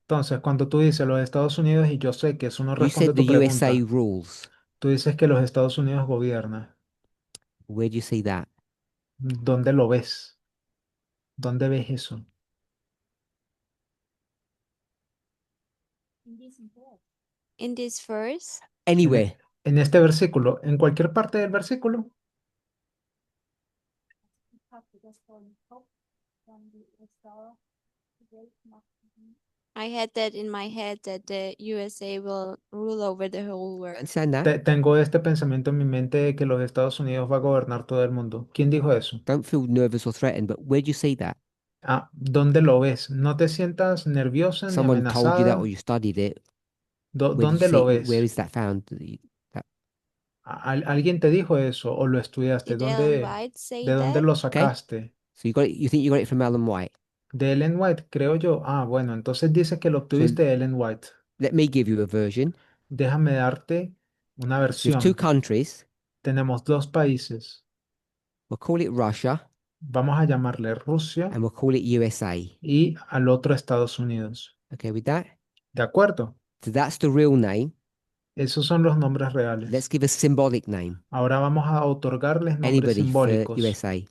Entonces, cuando tú dices los Estados Unidos y yo sé que eso no You responde a said the tu USA pregunta, rules. tú dices que los Estados Unidos gobiernan. Where do you see that? ¿Dónde lo ves? ¿Dónde ves eso? In this verse, En, Anywhere. en este versículo, en cualquier parte del versículo. I had that in my head that the USA will rule over the whole world. Understand that? Tengo este pensamiento en mi mente de que los Estados Unidos va a gobernar todo el mundo. ¿Quién dijo eso? Don't feel nervous or threatened, but where do you see that? Ah, ¿dónde lo ves? No te sientas nerviosa ni Someone told you that, or amenazada. you studied it. Where did you ¿Dónde lo see? Where ves? is that found? That- ¿Alguien te dijo eso o lo estudiaste? Did Ellen White say ¿De dónde that? lo Okay. sacaste? So you think you got it from Ellen White. De Ellen White, creo yo. Ah, bueno, entonces dice que lo So obtuviste de Ellen White. let me give you a version. Déjame darte una So there's two versión. countries. Tenemos dos países. We'll call it Russia, Vamos a llamarle Rusia and we'll call it USA. y al otro Estados Unidos. Okay, with that? ¿De acuerdo? So that's the real name. Esos son los nombres Let's reales. give a symbolic name. Ahora vamos a otorgarles nombres Anybody for simbólicos. USA?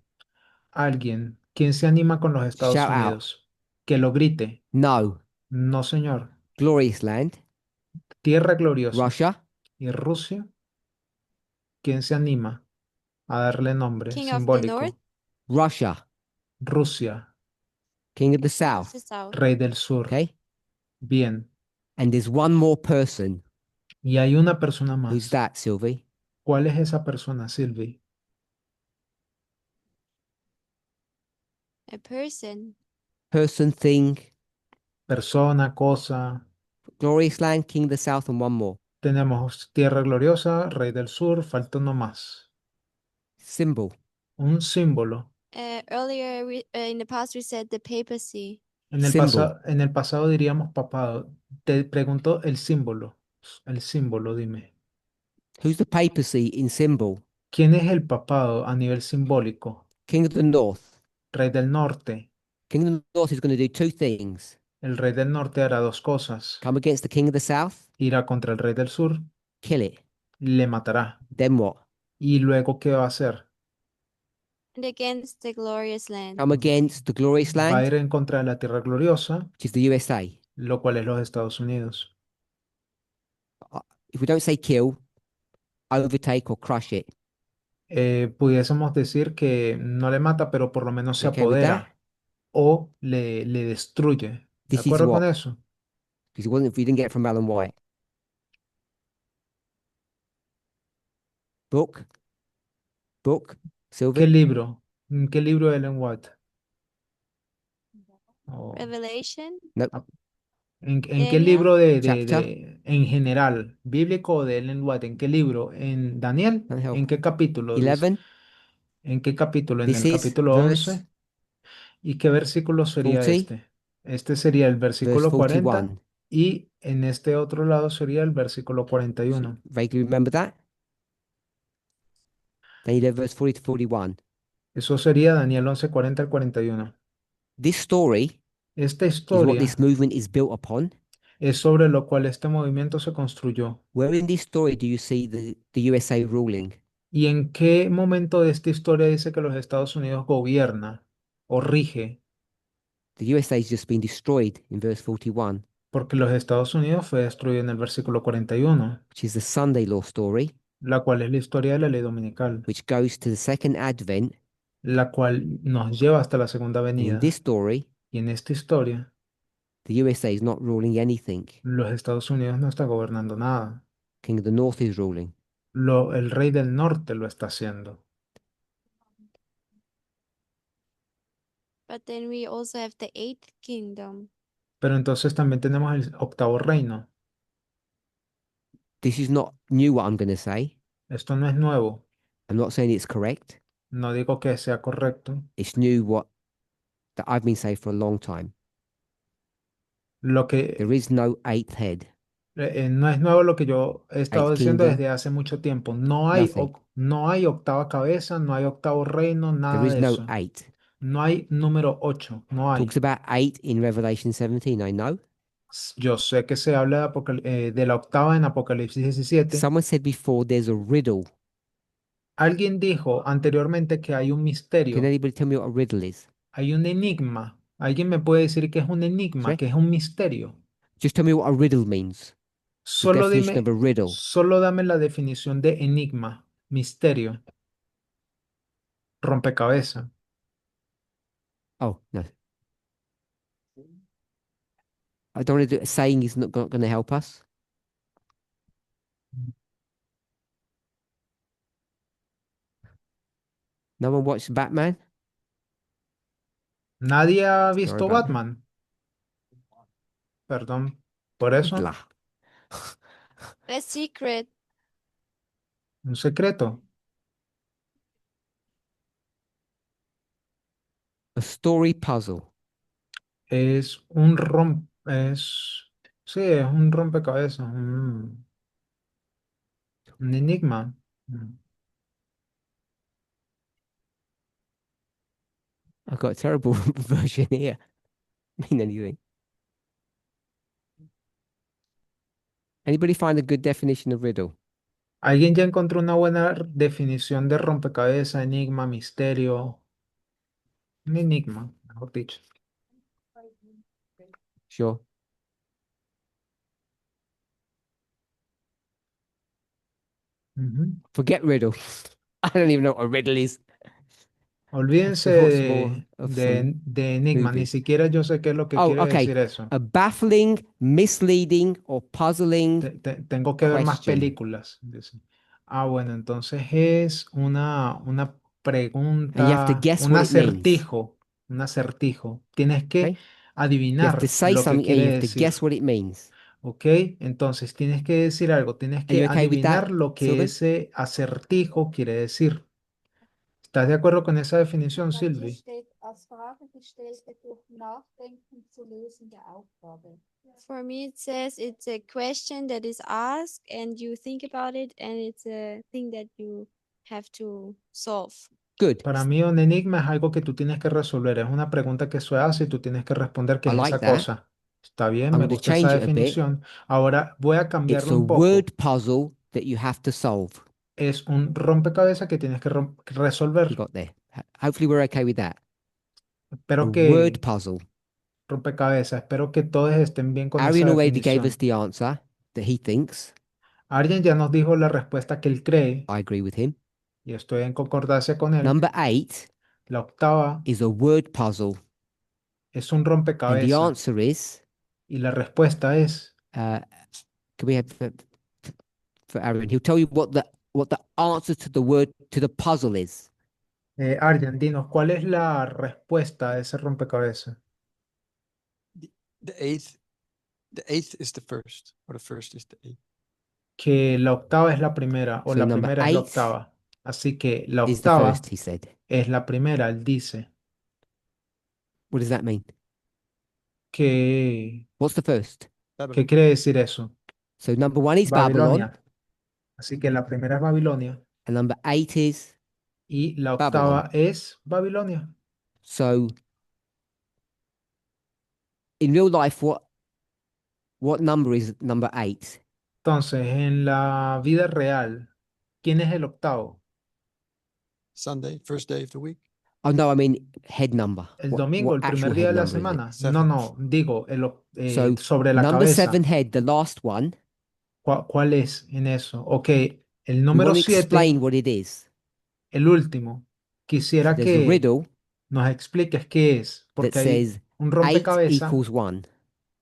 Alguien, ¿quién se anima con los Estados Shout out. Unidos? Que lo grite. No. No, señor. Glorious land. Tierra gloriosa. Russia. ¿Y Rusia? ¿Quién se anima a darle nombre King of the North, simbólico? Russia. Rusia, King of the of South. the South. rey del sur. Okay. Bien. And there's one more person. Y hay una persona Who's más. that, Sylvie? ¿Cuál es esa persona, Sylvie? A person. Person, thing. Persona, cosa. Glorious land, King of the South, and one more. Tenemos tierra gloriosa, rey del sur, falta uno más. Symbol. Un símbolo. Earlier in the past we said the papacy. Symbol. En el pasado diríamos papado. Te pregunto el símbolo. El símbolo, dime. Who's the papacy in symbol? ¿Quién es el papado a nivel simbólico? King of the North. Rey del norte. King of the North is going to do two things. El rey del norte hará dos cosas. Come against the King of the South, Irá contra el rey del sur, kill it. le matará. Then what? ¿Y luego qué va a hacer? And against the glorious land. Come against the glorious Va a land, ir en contra de la tierra gloriosa, which is the USA. lo cual es los Estados Unidos. If we don't say kill, overtake or crush it. Pudiésemos decir que no le mata, pero por lo menos se Okay with that? apodera o le destruye. ¿De This is acuerdo con what? eso? Because it wasn't if we didn't get it from Alan White. Book. Book. ¿Qué Sylvie. libro? ¿Qué libro de Ellen White? Oh, Revelation. Nope. ¿En qué Daniel. libro Chapter. en general, bíblico o de Ellen White? ¿En qué libro? ¿En Daniel? Let me help. ¿En qué capítulo? 11. ¿En qué capítulo? En This el is capítulo verse 11. ¿Y qué versículo sería 40, este? Este sería el verse versículo 40 41. y en este otro lado sería el versículo 41. Vaguely remember that? Then you do verse 40 to 41. Eso sería Daniel 11, 40 al 41. This story Esta is what this historia movement is built upon. es sobre lo cual este movimiento se construyó. Where in this story do you see the USA ruling? ¿Y en qué momento de esta historia dice que los Estados Unidos gobierna o rige? The USA has just been destroyed in verse 41, Porque los Estados Unidos fue destruido en el versículo 41, which is the Sunday law story, la cual es la historia de la ley dominical, which goes to the second advent. la cual nos lleva hasta la segunda And in venida. this story, Y en esta historia, the USA is not ruling anything. los Estados Unidos no está gobernando nada. King of the North is ruling. El rey del norte lo está haciendo. But then we also have the eighth kingdom. Pero entonces también tenemos el octavo reino. This is not new what I'm going to say. Esto no es nuevo. I'm not saying it's correct. No digo que sea correcto. It's new what that I've been saying for a long time. Lo que There is no eighth head. no es nuevo lo que yo he estado Eighth diciendo kingdom. desde hace mucho tiempo. No hay, Nothing. no hay octava cabeza, no hay octavo reino, There nada is de no eso. eight. No hay número 8, no hay. Talks about eight in Revelation 17. I know. Yo sé que se habla de la octava en Apocalipsis 17. Someone said before there's a riddle. Alguien dijo anteriormente que hay un Can misterio, anybody tell me what a riddle is? hay un enigma. ¿Alguien me puede decir que es un enigma, Sorry? que es un misterio? Just tell me what a riddle means. The Solo definition of dime, a riddle. solo dame la definición de enigma, misterio, rompecabezas. Oh, no. I don't want to do saying is not going to help us. No one watched Batman? Nadie ha Sorry visto about that. Batman. Perdón, por eso, Blah. A secret. un secreto. A story puzzle. Sí, es un rompecabezas, un enigma. Mm. I've got a terrible version here. Mean anything. Anybody find a good definition of riddle? ¿Alguien ya encontró una buena definición de rompecabezas, enigma, misterio? Un enigma, mejor dicho. Sure. Ujú. Forget riddle. I don't even know what a riddle is. Olvídense We've watched more of some de enigma, ni movies. siquiera yo sé qué es lo que Oh, quiere okay. decir eso. A baffling, misleading, or puzzling Tengo que ver más question. películas. Dice. Ah, bueno, entonces es una And you have to pregunta, guess what it means. un acertijo. Tienes que Okay? You have to adivinar say lo que something and quiere you have to decir. guess what it means. ¿Ok? Entonces tienes que decir algo, tienes Are you que okay with that, adivinar lo que Sylvan? ese acertijo quiere decir. ¿Estás de acuerdo con esa definición, Bei dir Silvi? steht als Frage gestellt, durch Nachdenken zu lösen der Aufgabe. For me, it says it's a question that is asked and you think about it, and it's a thing that you have to solve. Good. Para mí un enigma es algo que tú tienes que resolver, es una pregunta que se hace y tú tienes que responder qué I es like esa that. cosa. Está bien, I'm me going to gusta esa change it a bit. definición. Ahora voy a It's cambiarlo a un poco. word puzzle that you have to solve. Es un rompecabezas que tienes que We resolver. got there. Hopefully, we're okay with that. A Espero word que, puzzle. rompecabezas, espero que todos estén bien con Arian esa already gave us definición. the answer that he thinks. Alguien ya nos dijo la respuesta que él cree I agree with him. y estoy en concordancia con él. Number 8 La octava is a word puzzle. es un And the rompecabezas answer is, y la respuesta es, can we have for Arian? He'll tell you what the answer to the word to the puzzle is. Arjen, dinos, ¿cuál es la respuesta a ese rompecabezas? The eighth is the first, or the first is the eighth. Que la octava es la primera o So la number primera es la 8 octava. Así que la is the octava first, he said. es la primera, él dice What does that mean? que, What's the first? ¿qué Babylon. quiere decir eso? So number 1 is Babylon, Babilonia. Así que la primera es Babilonia and number 8 is y la Babylon. octava es Babilonia. So in real life, what number is number 8? Entonces, en la vida real, ¿quién es el octavo? Sunday, first day of the week. Oh no, I mean head number. El What domingo, el actual primer día head de la number is it? semana. Seven. No, digo, So sobre la number cabeza. 7 head, the last one. ¿Cuál es en eso? Ok, el We número want to 7, explain what it is. el último. Quisiera There's a que riddle nos expliques qué es, that porque hay says un 8 rompecabezas equals 1.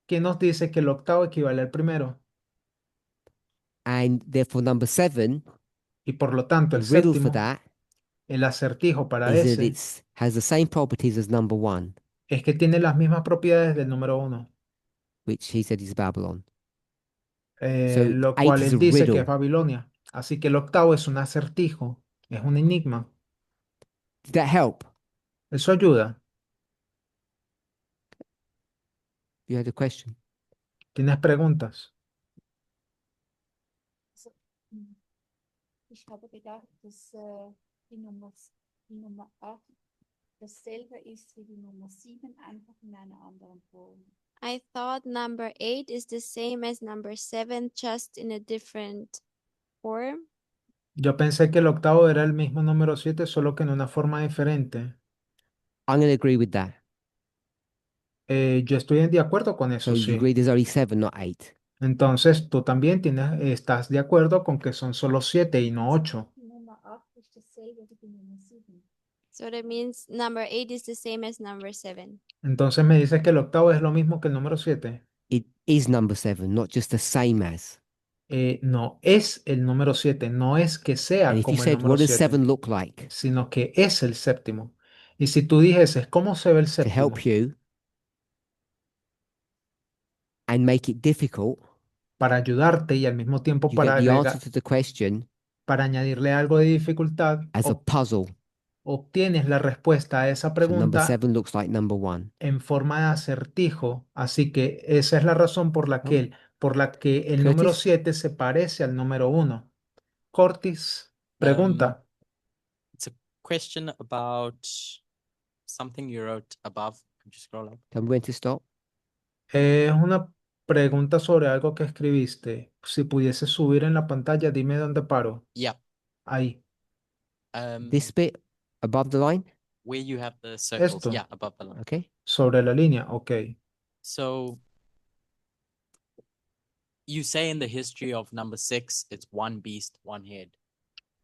que nos dice que el octavo equivale al primero And therefore number 7, y por lo tanto the el riddle for séptimo, that el acertijo para is that ese it has the same properties as number 1, es que tiene las mismas propiedades del número 1. which he said is Babylon. So lo 8 cual is a él dice que es riddle. Babilonia. Así que el octavo es un acertijo, es un enigma. Did that help? Eso ayuda. You had a question. ¿Tienes preguntas? Ich habe gedacht, dass die Nummer 8 dasselbe ist wie die Nummer 7, einfach in einer anderen Form. I thought number 8 is the same as number 7, just in a different form. Yo pensé que el octavo era el mismo número 7, solo que en una forma diferente. I'm going to agree with that. Yo estoy de acuerdo con So eso, you sí. agree there's only 7, not 8. Entonces, tú también estás de acuerdo con que son solo 7 y no 8. Die Nummer 8 ist dasselbe wie die Nummer 7. So that means number 8 is the same as number 7. Entonces me dices que el octavo es lo mismo que el número 7. It is number 7, not just the same as. No es el número 7, no es que And sea if you como el said, número what does 7, 7 look like? sino que es el séptimo. Y si tú dijeses, ¿cómo se ve el To séptimo? help you and make it difficult, Para ayudarte y al mismo tiempo you get the answer to the question para añadirle algo de dificultad, as a puzzle. obtienes la respuesta a esa So number pregunta 7 looks like number 1. en forma de acertijo. Así que esa es la razón por la Oh. que el número Curtis? 7 se parece al número 1. Cortis, pregunta. It's a question about something you wrote above. Could you scroll up? Tell me when to stop. Es una pregunta sobre algo que escribiste. Si pudiese subir en la pantalla, dime dónde paro. Yeah. Ahí. This bit above the line? Where you have the circles. Esto. Yeah, above the line. Okay. Sobre la línea, ok. So you say in the history of number 6, it's one beast, one head.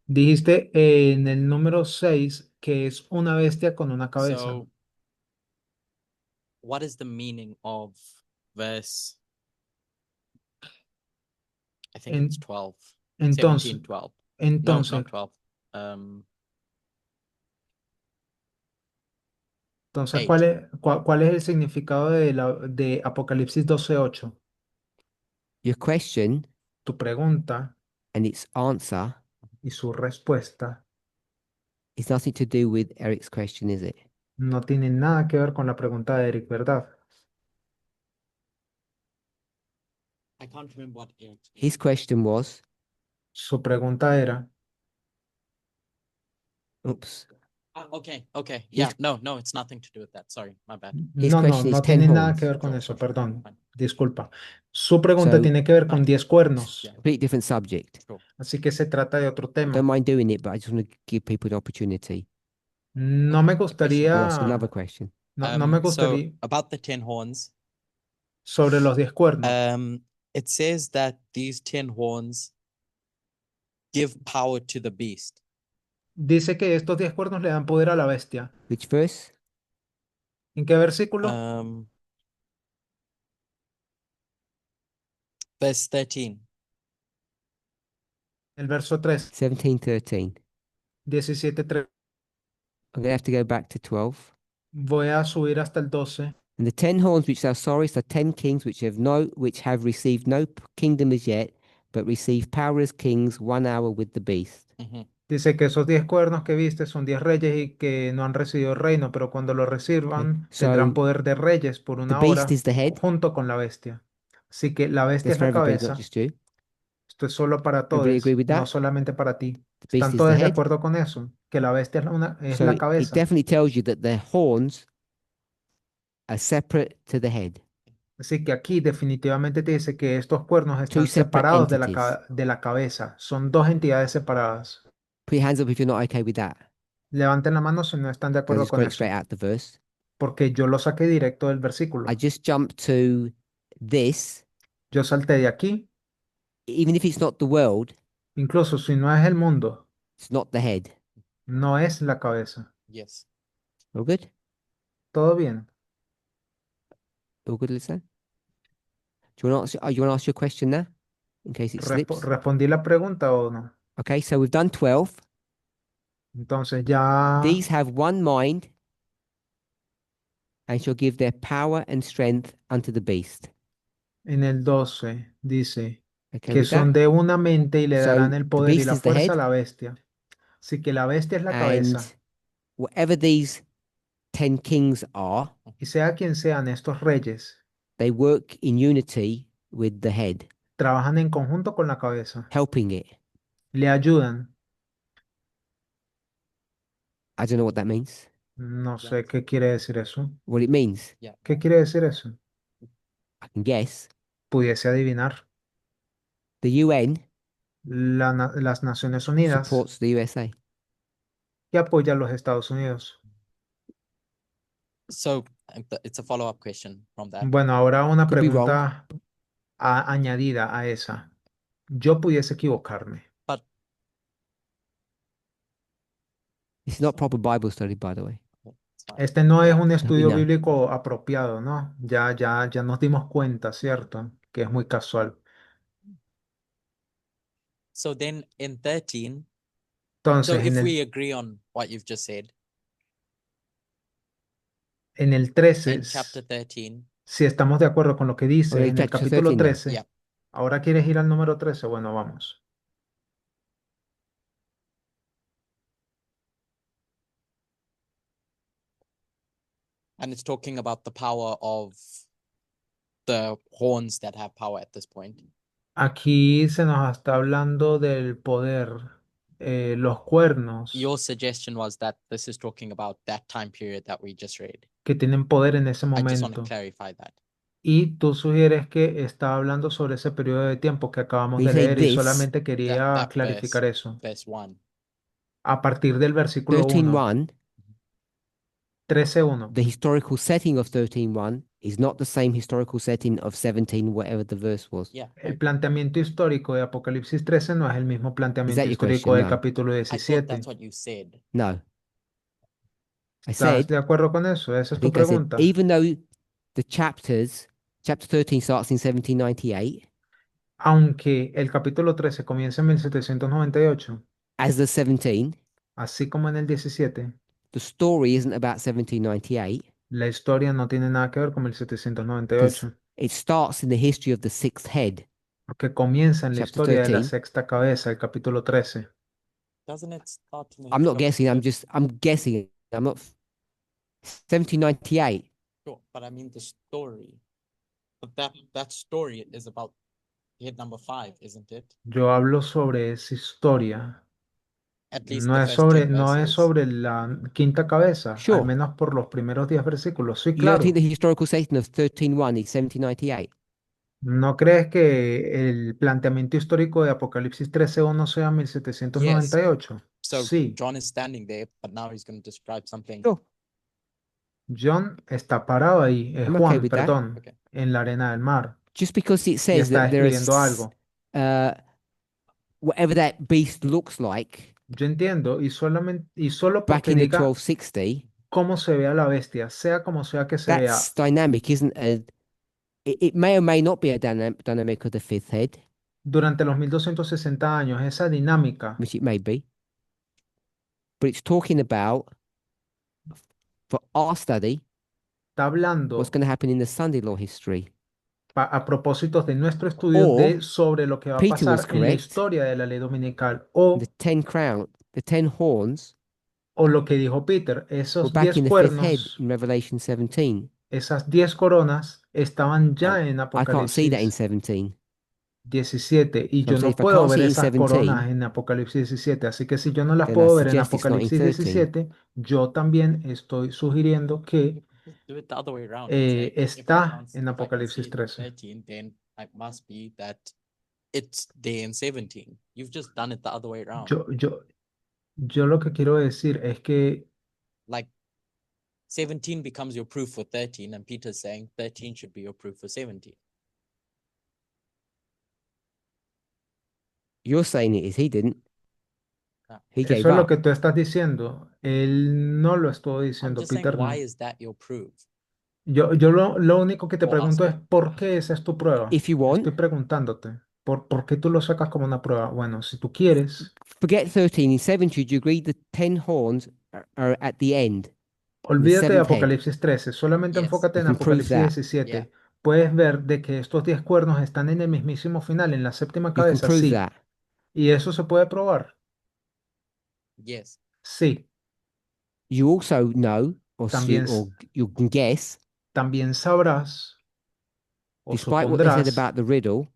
Dijiste en el número 6 que es una bestia con una cabeza. So what is the meaning of verse? I think En- it's 12. Entonces, 17, 12. No, entonces, not 12. entonces, 8. ¿cuál es el significado de Apocalipsis 12:8? Your question Tu pregunta and its answer y su respuesta is nothing to do with Eric's question, is it? no tienen nada que ver con la pregunta de Eric, ¿verdad? I can't remember what Eric. His question was, Su pregunta era, oops, Okay. Yeah, no, it's nothing to do with that. Sorry, my bad. His question is 10 tiene nada que horns. ver con Sure, eso, sure, sure. perdón, Fine. disculpa. Su pregunta So- tiene que ver con 10 cuernos, Yeah. Completely different subject. Sure. así que se trata de otro tema. Don't mind doing it, but I just want to give people an opportunity. No me I'll gustaría, ask another question. no me So gustaría about the 10 horns, sobre los 10 cuernos. it says that these 10 horns give power to the beast. Dice que estos 10 cuernos le dan poder a la bestia. Which verse? ¿En qué versículo? Verse 13. El verso 3, 17:13. 17:3. I'm going to have to go back to 12. Voy a subir hasta el 12. And the 10 horns which thou sawest are 10 kings which have received no kingdom as yet, but receive power as kings 1 hour with the beast. Dice que esos 10 cuernos que viste son 10 reyes y que no han recibido reino, pero cuando lo reciban So, tendrán poder de reyes por The una beast hora is the head. junto con la bestia. Así que la bestia That's es for la everybody, not cabeza. just you. Esto es solo para Everybody todos, agree with no that? solamente para ti. The beast ¿Están is the todos de head. acuerdo con eso? Que la bestia es So la it cabeza. definitely tells you that the horns are separate to the head. Así que aquí definitivamente te dice que estos cuernos Two están separate separados entities. de la cabeza. Son dos entidades separadas. Put your hands up if you're not okay with that. Levanten la mano si no están de I acuerdo just con got it eso. straight out the verse. Porque yo lo saqué directo del versículo. I just jumped to this. Yo salté de aquí, Even if it's not the world, incluso si no es el mundo, it's not the head. no es la cabeza. Yes. All good? ¿Todo bien? All good, Lisa? Do you want to ask your question now? In case it slips? ¿Respondí la pregunta o no? Okay, so we've done 12. Entonces ya These have one mind and shall give their power and strength unto the beast. en el 12 dice, Okay, que with son that. de una mente y le So darán el the poder y beast la is the fuerza a head, la bestia. Así que la bestia es la and cabeza. whatever these 10 kings are, Y sea quien sean estos reyes, they work in unity with the head, trabajan en conjunto con la cabeza. helping it. Le ayudan. I don't know what that means. No sé qué quiere decir eso. What it means, Yeah. ¿Qué quiere decir eso? I can guess. Pudiese adivinar. The UN Las Naciones Unidas supports the USA. que apoya a los Estados Unidos. So it's a follow-up question from that. Bueno, ahora una Could be wrong. pregunta añadida a esa. Yo pudiese equivocarme. But It's not proper Bible study, by the way. it's fine. Este no es un we estudio know. bíblico apropiado, ¿no? Ya nos dimos cuenta, ¿cierto? Que es muy casual. So then in 13, so Entonces, if we agree on what you've just said, en el 13, in chapter 13, si estamos de acuerdo con lo que dice Okay, en el chapter capítulo 13 now. 13, Yeah. ¿ahora quieres ir al número 13? Bueno, vamos. and it's talking about the power of the horns that have power at this point. Aquí se nos está hablando del poder, los cuernos Your suggestion was that this is talking about that time period that we just read. que tienen poder en ese I just want to momento. clarify that. Y tú sugieres que está hablando sobre ese periodo de tiempo que acabamos We de say leer y this, solamente quería that clarificar eso. Verse 1. A partir del versículo 1, 13.1, 13:1. the historical setting of 13.1 is not the same historical setting of 17, whatever the verse was. Yeah. El planteamiento histórico de Apocalipsis 13 no es el mismo planteamiento your histórico question? del No. capítulo I thought 17. that's what you said. No. I ¿Estás said, de acuerdo con eso? Esa I es tu think I said, pregunta. even though the chapter 13 starts in 1798, Aunque el capítulo 13 comienza en 1798, as the 17, así como en el 17, the story isn't about 1798 la historia no tiene nada que ver con because 1798, it starts in the history of the sixth head. porque comienza en la Chapter historia de la 13. sexta cabeza, el capítulo 13. Doesn't it start in the I'm not history of guessing, the I'm guessing. I'm not 1798. Sure, but I mean the story. But that story is about head number 5, isn't it? Yo hablo sobre esa historia. At least No the es first 10 no es verses. sobre la quinta cabeza, al Sure. menos por los primeros 10 versículos. Sí, You don't think claro. the historical setting of 13.1 is 1798? ¿No crees que el planteamiento histórico de Apocalipsis 13:1 sea 1798? So Sí. John is standing there, but now he's going to describe something. Sure. John está parado ahí, I'm okay Juan, with that. perdón, Okay. en la arena del mar Just because it y says está that there escribiendo is algo. whatever that beast looks like Yo entiendo, y solo back porque in the diga 1260, cómo se vea la bestia, sea como sea que se vea, that's dynamic, isn't it? It may or may not be a dynamic of the fifth head, durante los 1260 años, esa dinámica which it may be. But it's talking about, for our study, está hablando what's going to happen in the Sunday law history. a propósito de nuestro estudio Or, sobre lo que va a Peter was pasar en la correct. historia de la ley dominical o, The 10 horns o lo que dijo Peter, were esos back 10 in the fifth head cuernos, in Revelation 17. esas 10 coronas estaban ya en I can't see that in Apocalipsis 17. 17 y So yo I'm saying no if I puedo can't ver see it in esas 17, coronas en Apocalipsis 17, así que si yo no las then I puedo ver en suggest it's not in Apocalipsis 13. 17, yo también estoy sugiriendo que Do it the other way around. and say, if I está can't en if I can see Apocalipsis it in 13. 13, then it must be that it's there in 17. You've just done it the other way around. Yo lo que quiero decir es que Like 17 becomes your proof for 13, and Peter's saying 13 should be your proof for 17. You're saying it is. He didn't. Ah. He gave eso es lo up. que tú estás diciendo. Él no lo estuvo I'm diciendo, just saying, Peter no. why is that your proof? Yo lo único que te For pregunto us, es ¿por qué esa es tu prueba? If you want, Estoy preguntándote. ¿Por qué tú lo sacas como una prueba? Bueno, si tú quieres, forget 13. In 17, do you agree the 10 horns are at the end? olvídate de seventh head. Apocalipsis 13, solamente Yes. enfócate You en can prove Apocalipsis that. 17. Yeah. puedes ver de que estos 10 cuernos están en el mismísimo final, en la séptima You can cabeza, prove sí. that. ¿Y eso se puede probar? Yes. Sí. You also know, or También, or you can guess, también sabrás o despite what they said supondrás, about the riddle,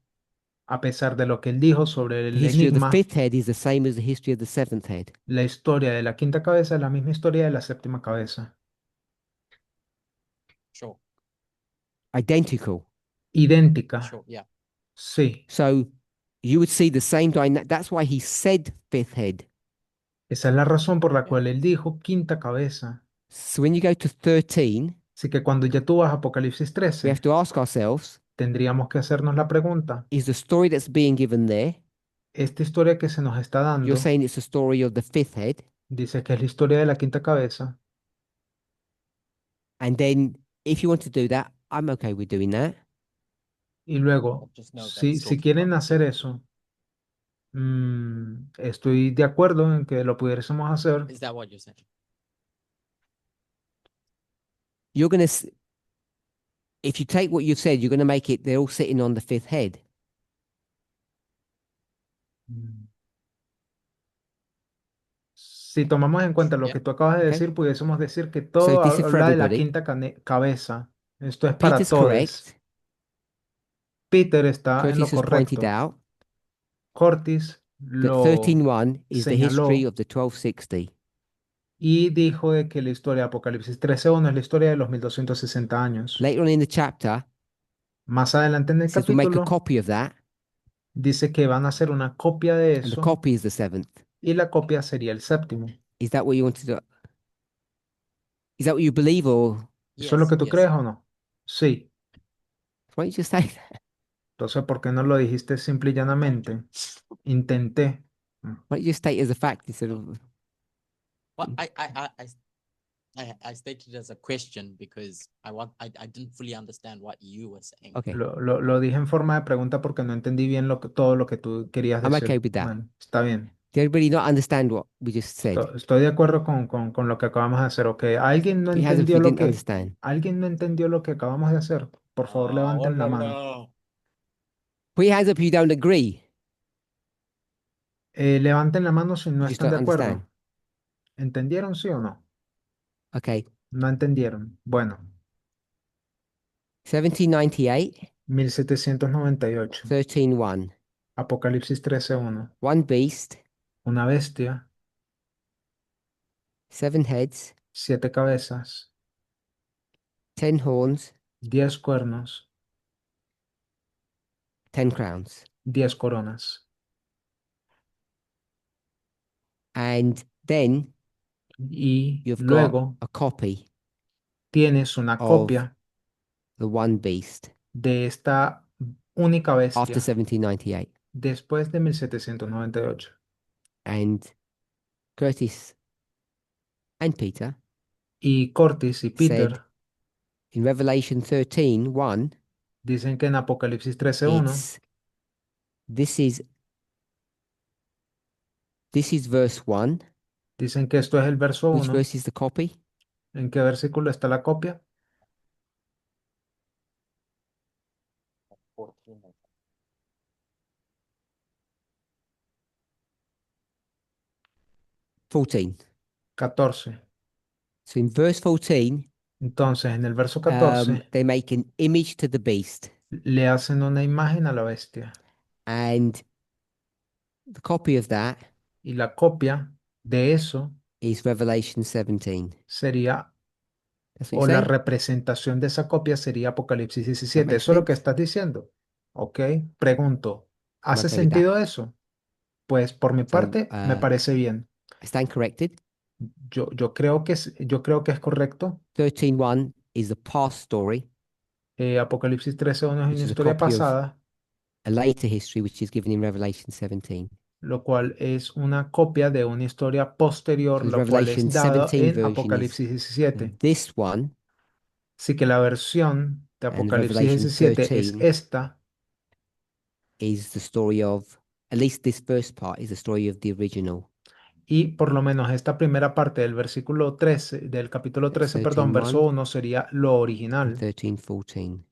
a pesar de lo que él dijo sobre the el history of the enigma, fifth head is the same as the history of the seventh head. la historia de la quinta cabeza es la misma historia de la séptima cabeza. Sure. Identical. Idéntica. Sure. Yeah. Sí. So you would see the same dynamic. That's why he said fifth head. Esa es la razón por la cual él dijo quinta cabeza. So when you go to 13, Así que cuando ya tú vas a Apocalipsis we 13, have to ask ourselves, tendríamos que hacernos la pregunta, is the story that's being given there, esta historia que se nos está you're dando, saying it's the story of the fifth head, dice que es la historia de la quinta cabeza, and then if you want to do that, I'm okay with doing that. y luego, Just know that si, it's si talking quieren about the hacer fifth. eso, estoy de acuerdo en que lo pudiésemos hacer. Is that what you're saying? You're going to, if you take what you've said, you're going to make it, they're all sitting on the fifth head. Mm. Si tomamos en cuenta lo Yeah. que tú acabas de Okay. decir, pudiésemos decir que So todo this is for habla de la everybody. quinta cabeza. Esto es para Peter's todos. correct. Peter está en lo Curtis has pointed correcto. out Curtis that lo 13.1 is the history señaló of the 1260. y dijo de que la historia de Apocalipsis 13:1 es la historia de los 1260 años. Later on in the chapter, Más adelante en el it says we'll make a capítulo copy of that, dice que van a hacer una copia de and the eso copy is the seventh. y la copia sería el séptimo. Is that what you want to do? Is that what you believe, or ¿Eso es lo Yes. que tú Yes. crees o no? Sí. why don't you just say that? Entonces, ¿por qué no lo dijiste simple y llanamente? Intenté. Why don't you just state it as a fact instead of Well, I stated it as a question because I didn't fully understand what you were saying. okay? Lo dije en forma de pregunta porque no entendí bien todo lo que tú querías I'm decir. okay with that. Bueno, está bien. Did everybody not understand what we just said? Estoy de acuerdo con lo que acabamos de hacer. Ok, ¿alguien no Put your hands up if entendió you lo didn't que, understand. alguien no entendió lo que acabamos de hacer? Por favor, levanten la mano. no. Put your hands up if you don't agree. Levanten la mano si no You just están de don't acuerdo. understand. ¿Entendieron, sí o no? Okay. No entendieron. Bueno, 1798, 1798. 13.1. Apocalipsis 13:1. One beast, Una bestia, 7 heads, 7 cabezas, 10 horns, 10 cuernos, 10 crowns. 10 coronas. And then Y you've got luego a copy tienes una of copia the one beast de esta única after bestia 1798. después de 1798. And Curtis and Peter Y Curtis y said Peter in Revelation 13:1, dicen que en Apocalipsis 13:1 this is verse 1. dicen que esto es el verso Which 1. verse is the copy? ¿En qué versículo está la copia? 14. 14. So in verse 14, Entonces, en el verso 14 they make an image to the beast, le hacen una imagen a la bestia. and the copy of that Y la copia de eso is Revelation 17. sería, That's what o you la say? representación de esa copia sería Apocalipsis That 17. makes ¿Eso es lo que sense? estás diciendo? ¿Ok? Pregunto, ¿hace okay with that. sentido eso? Pues por mi So, parte, me parece bien. I stand corrected. Yo creo que es correcto. 13:1 is the past story, Apocalipsis 13:1 es which una is a historia copy of pasada, a later history which is given in Revelation 17. lo cual es una copia de una historia posterior, So the lo cual es Revelation dado 17 en version is Apocalipsis 17. this one, Así que la versión de and the Apocalipsis Revelation 17 es 13 esta, is the story of, at least this first part is the story of the original. y por lo menos esta primera parte del versículo 13, del capítulo That's 13, perdón, verso 13:1 1 sería lo and original. 13:14.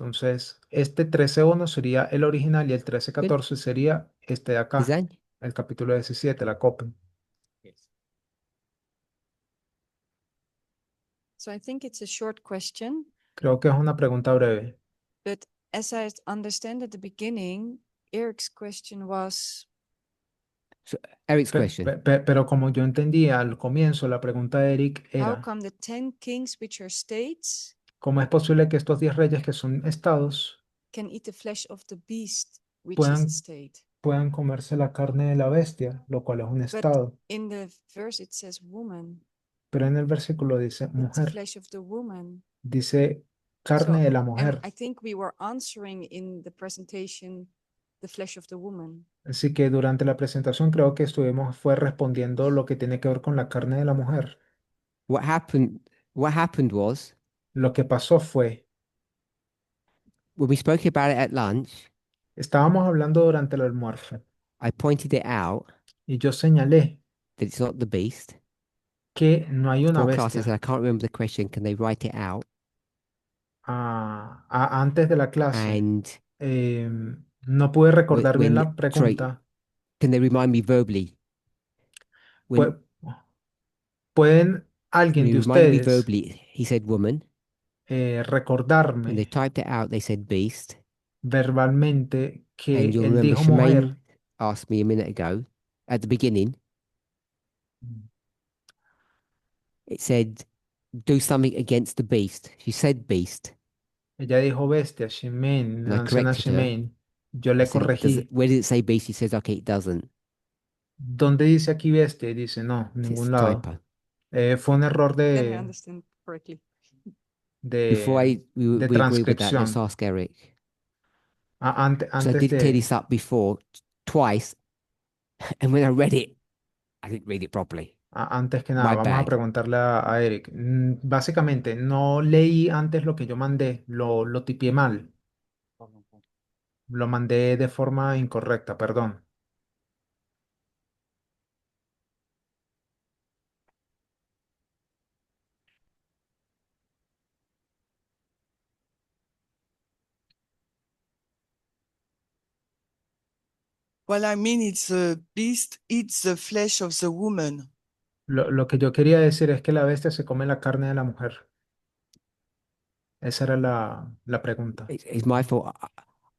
Entonces, este 13:1 sería el original y el 13:14 sería este de acá, Design? el capítulo 17, la copia. Yes. So I think it's a short question, Creo que es una pregunta breve. but as I understand at the beginning, Eric's question was, Eric's Pe- question. Pero como yo entendía al comienzo, la pregunta de Eric how era, come the 10 kings, which are states, ¿cómo es posible que estos 10 reyes que son estados can eat the flesh of the beast, which is a puedan, state? puedan comerse la carne de la bestia, lo cual es un But estado? in the verse it says woman, Pero en el versículo dice it's mujer, flesh of the woman. dice carne So, de la and mujer. I think we were answering in the presentation the flesh of the woman. Así que durante la presentación creo que fue respondiendo lo que tiene que ver con la carne de la mujer. What happened was, Lo que pasó fue, when we spoke about it at lunch, estábamos hablando durante el almuerzo I pointed it out y yo señalé that it's not the beast. que no hay una Before class, I said, bestia. I can't remember the question. Can they write it out? Antes de la clase, And no pude recordar bien when, la sorry, pregunta. can they remind me verbally? When, ¿Pueden when alguien he de reminded me ustedes verbally, he said woman. When they recordarme typed it out, they said beast. verbalmente And que you'll él remember dijo mujer? Shemaine asked me a minute ago at the beginning. It said, do something against the beast. She said beast. Ella dijo bestia, Shemaine, And I la anciana corrected her. Shemaine. Yo I le said, corregí. where did it say beast? She says, okay, it doesn't. ¿Dónde dice aquí bestia? Y dice, no, en It's ningún a lado. typo. Fue un error Then I understand correctly. Before de we agree with that, let's transcripción. ask Eric. So I Antes did clear de, this up before twice. And when I read it, I didn't read it properly. antes que nada, My vamos a bad. preguntarle a Eric. Básicamente, no leí antes lo que yo mandé, lo tipié mal, lo mandé de forma incorrecta, perdón. Well, I mean, it's the beast eats the flesh of the woman. Lo que yo quería decir es que la bestia se come la carne de la mujer. Esa era la pregunta. It's my fault.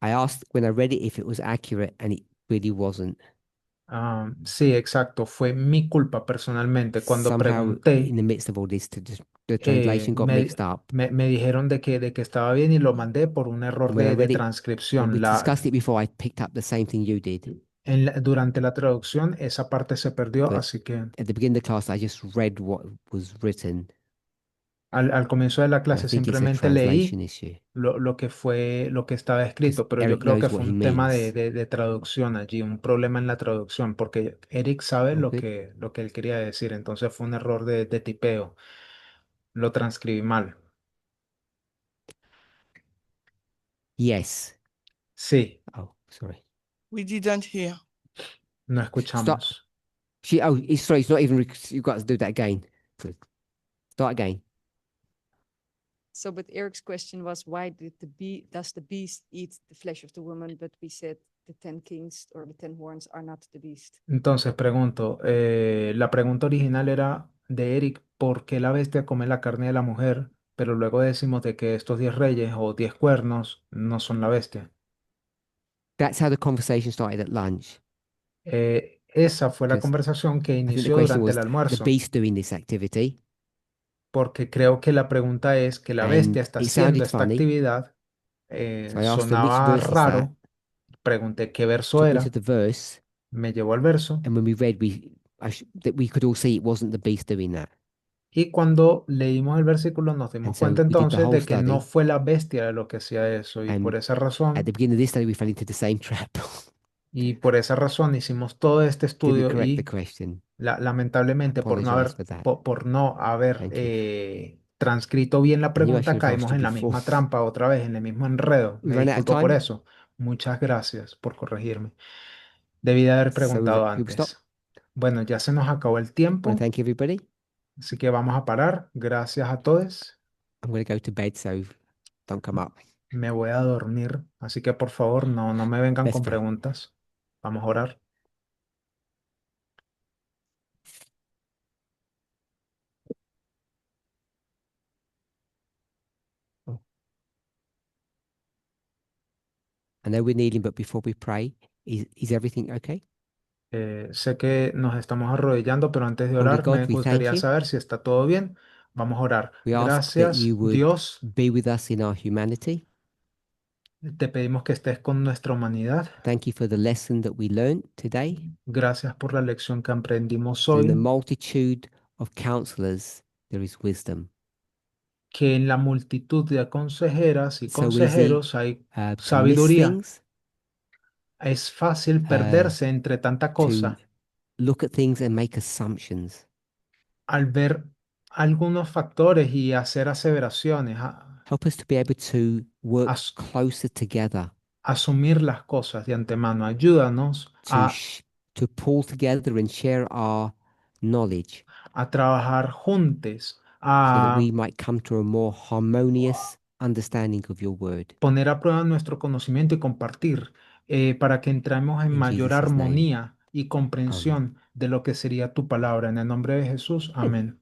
I asked when I read it if it was accurate, and it really wasn't. Sí, exacto. Fue mi culpa personalmente. Cuando Somehow, pregunté, in the midst of all this, the eh, translation got me, mixed up. me dijeron de que estaba bien y lo mandé por un error And when I de read it, when we transcripción. discussed it before, I picked up the same thing you did. Durante la traducción, esa parte se perdió, But así que at the beginning of the class, I just read what was written. al comienzo de la And I clase think it's a simplemente translation leí issue lo que estaba because escrito, pero yo Eric creo que knows fue what he un tema means. de traducción allí, un problema en la traducción, porque Eric sabe All good? lo que él quería decir, entonces fue un error de tipeo, lo transcribí mal. Yes. Sí, Oh, sorry. We didn't hear. no Stop. escuchamos. Sorry, it's not even, you've got to do that again. Good. Start again. So, but Eric's question was, why does the beast eat the flesh of the woman? But we said the 10 kings or the 10 horns are not the beast. Entonces pregunto, la pregunta original era de Eric, ¿por qué la bestia come la carne de la mujer? Pero luego decimos de que estos 10 reyes o 10 cuernos no son la bestia. That's how the conversation started at lunch. Esa fue la Because conversación que I think the inició question durante el was the almuerzo, beast doing this activity. porque creo que la pregunta es que la bestia And está it haciendo sounded esta funny. actividad. So I asked them, which Sonaba verse is that? raro, pregunté qué verso Took me to era, the verse. me llevó al verso, And when we read, that we could all see it wasn't the beast doing that. y cuando leímos el versículo nos dimos And so cuenta we did the entonces whole de que no study. fue la bestia lo que hacía eso, And at the beginning of this study, we fell into the same trap. y por esa razón hicimos todo este Didn't estudio correct the y question. lamentablemente Apologize for that. por no haber Thank you. transcrito bien la I knew I pregunta, should have asked caímos you en la before. misma trampa otra vez, en el mismo enredo. We Me ran out of disculpo por time. eso. Muchas gracias por corregirme. Debí de haber So preguntado we stop. antes. Bueno, ya se nos acabó el I want to tiempo, thank everybody. así que vamos a parar. Gracias a todos. I'm going to go to bed, so don't come up. Me voy a dormir, así que por favor no me vengan Let's con pray. preguntas. Vamos a orar. I know we're kneeling, but before we pray, is everything okay? Sé que nos estamos arrodillando, pero antes de Holy orar God, me we thank gustaría you. saber si está todo bien. Vamos a orar. We ask that Gracias, you would Dios. be with us in our humanity. Te pedimos que estés con nuestra humanidad. Thank you for the lesson that we learned today. Gracias por la lección que aprendimos That in the hoy, multitude of counselors, there is wisdom. que en la multitud de consejeras y So easy consejeros hay to miss sabiduría. things, Es fácil uh, perderse entre tanta to cosa look at things and make assumptions. al ver algunos factores y hacer aseveraciones, Help us to be able to work as- closer together, asumir las cosas de antemano. Ayúdanos to pull together and share our knowledge a trabajar juntos, so that a we might come to a more harmonious understanding of your word. poner a prueba nuestro conocimiento y compartir para que entremos en In mayor Jesus' name, armonía y amen. comprensión de lo que sería tu palabra. En el nombre de Jesús, amén.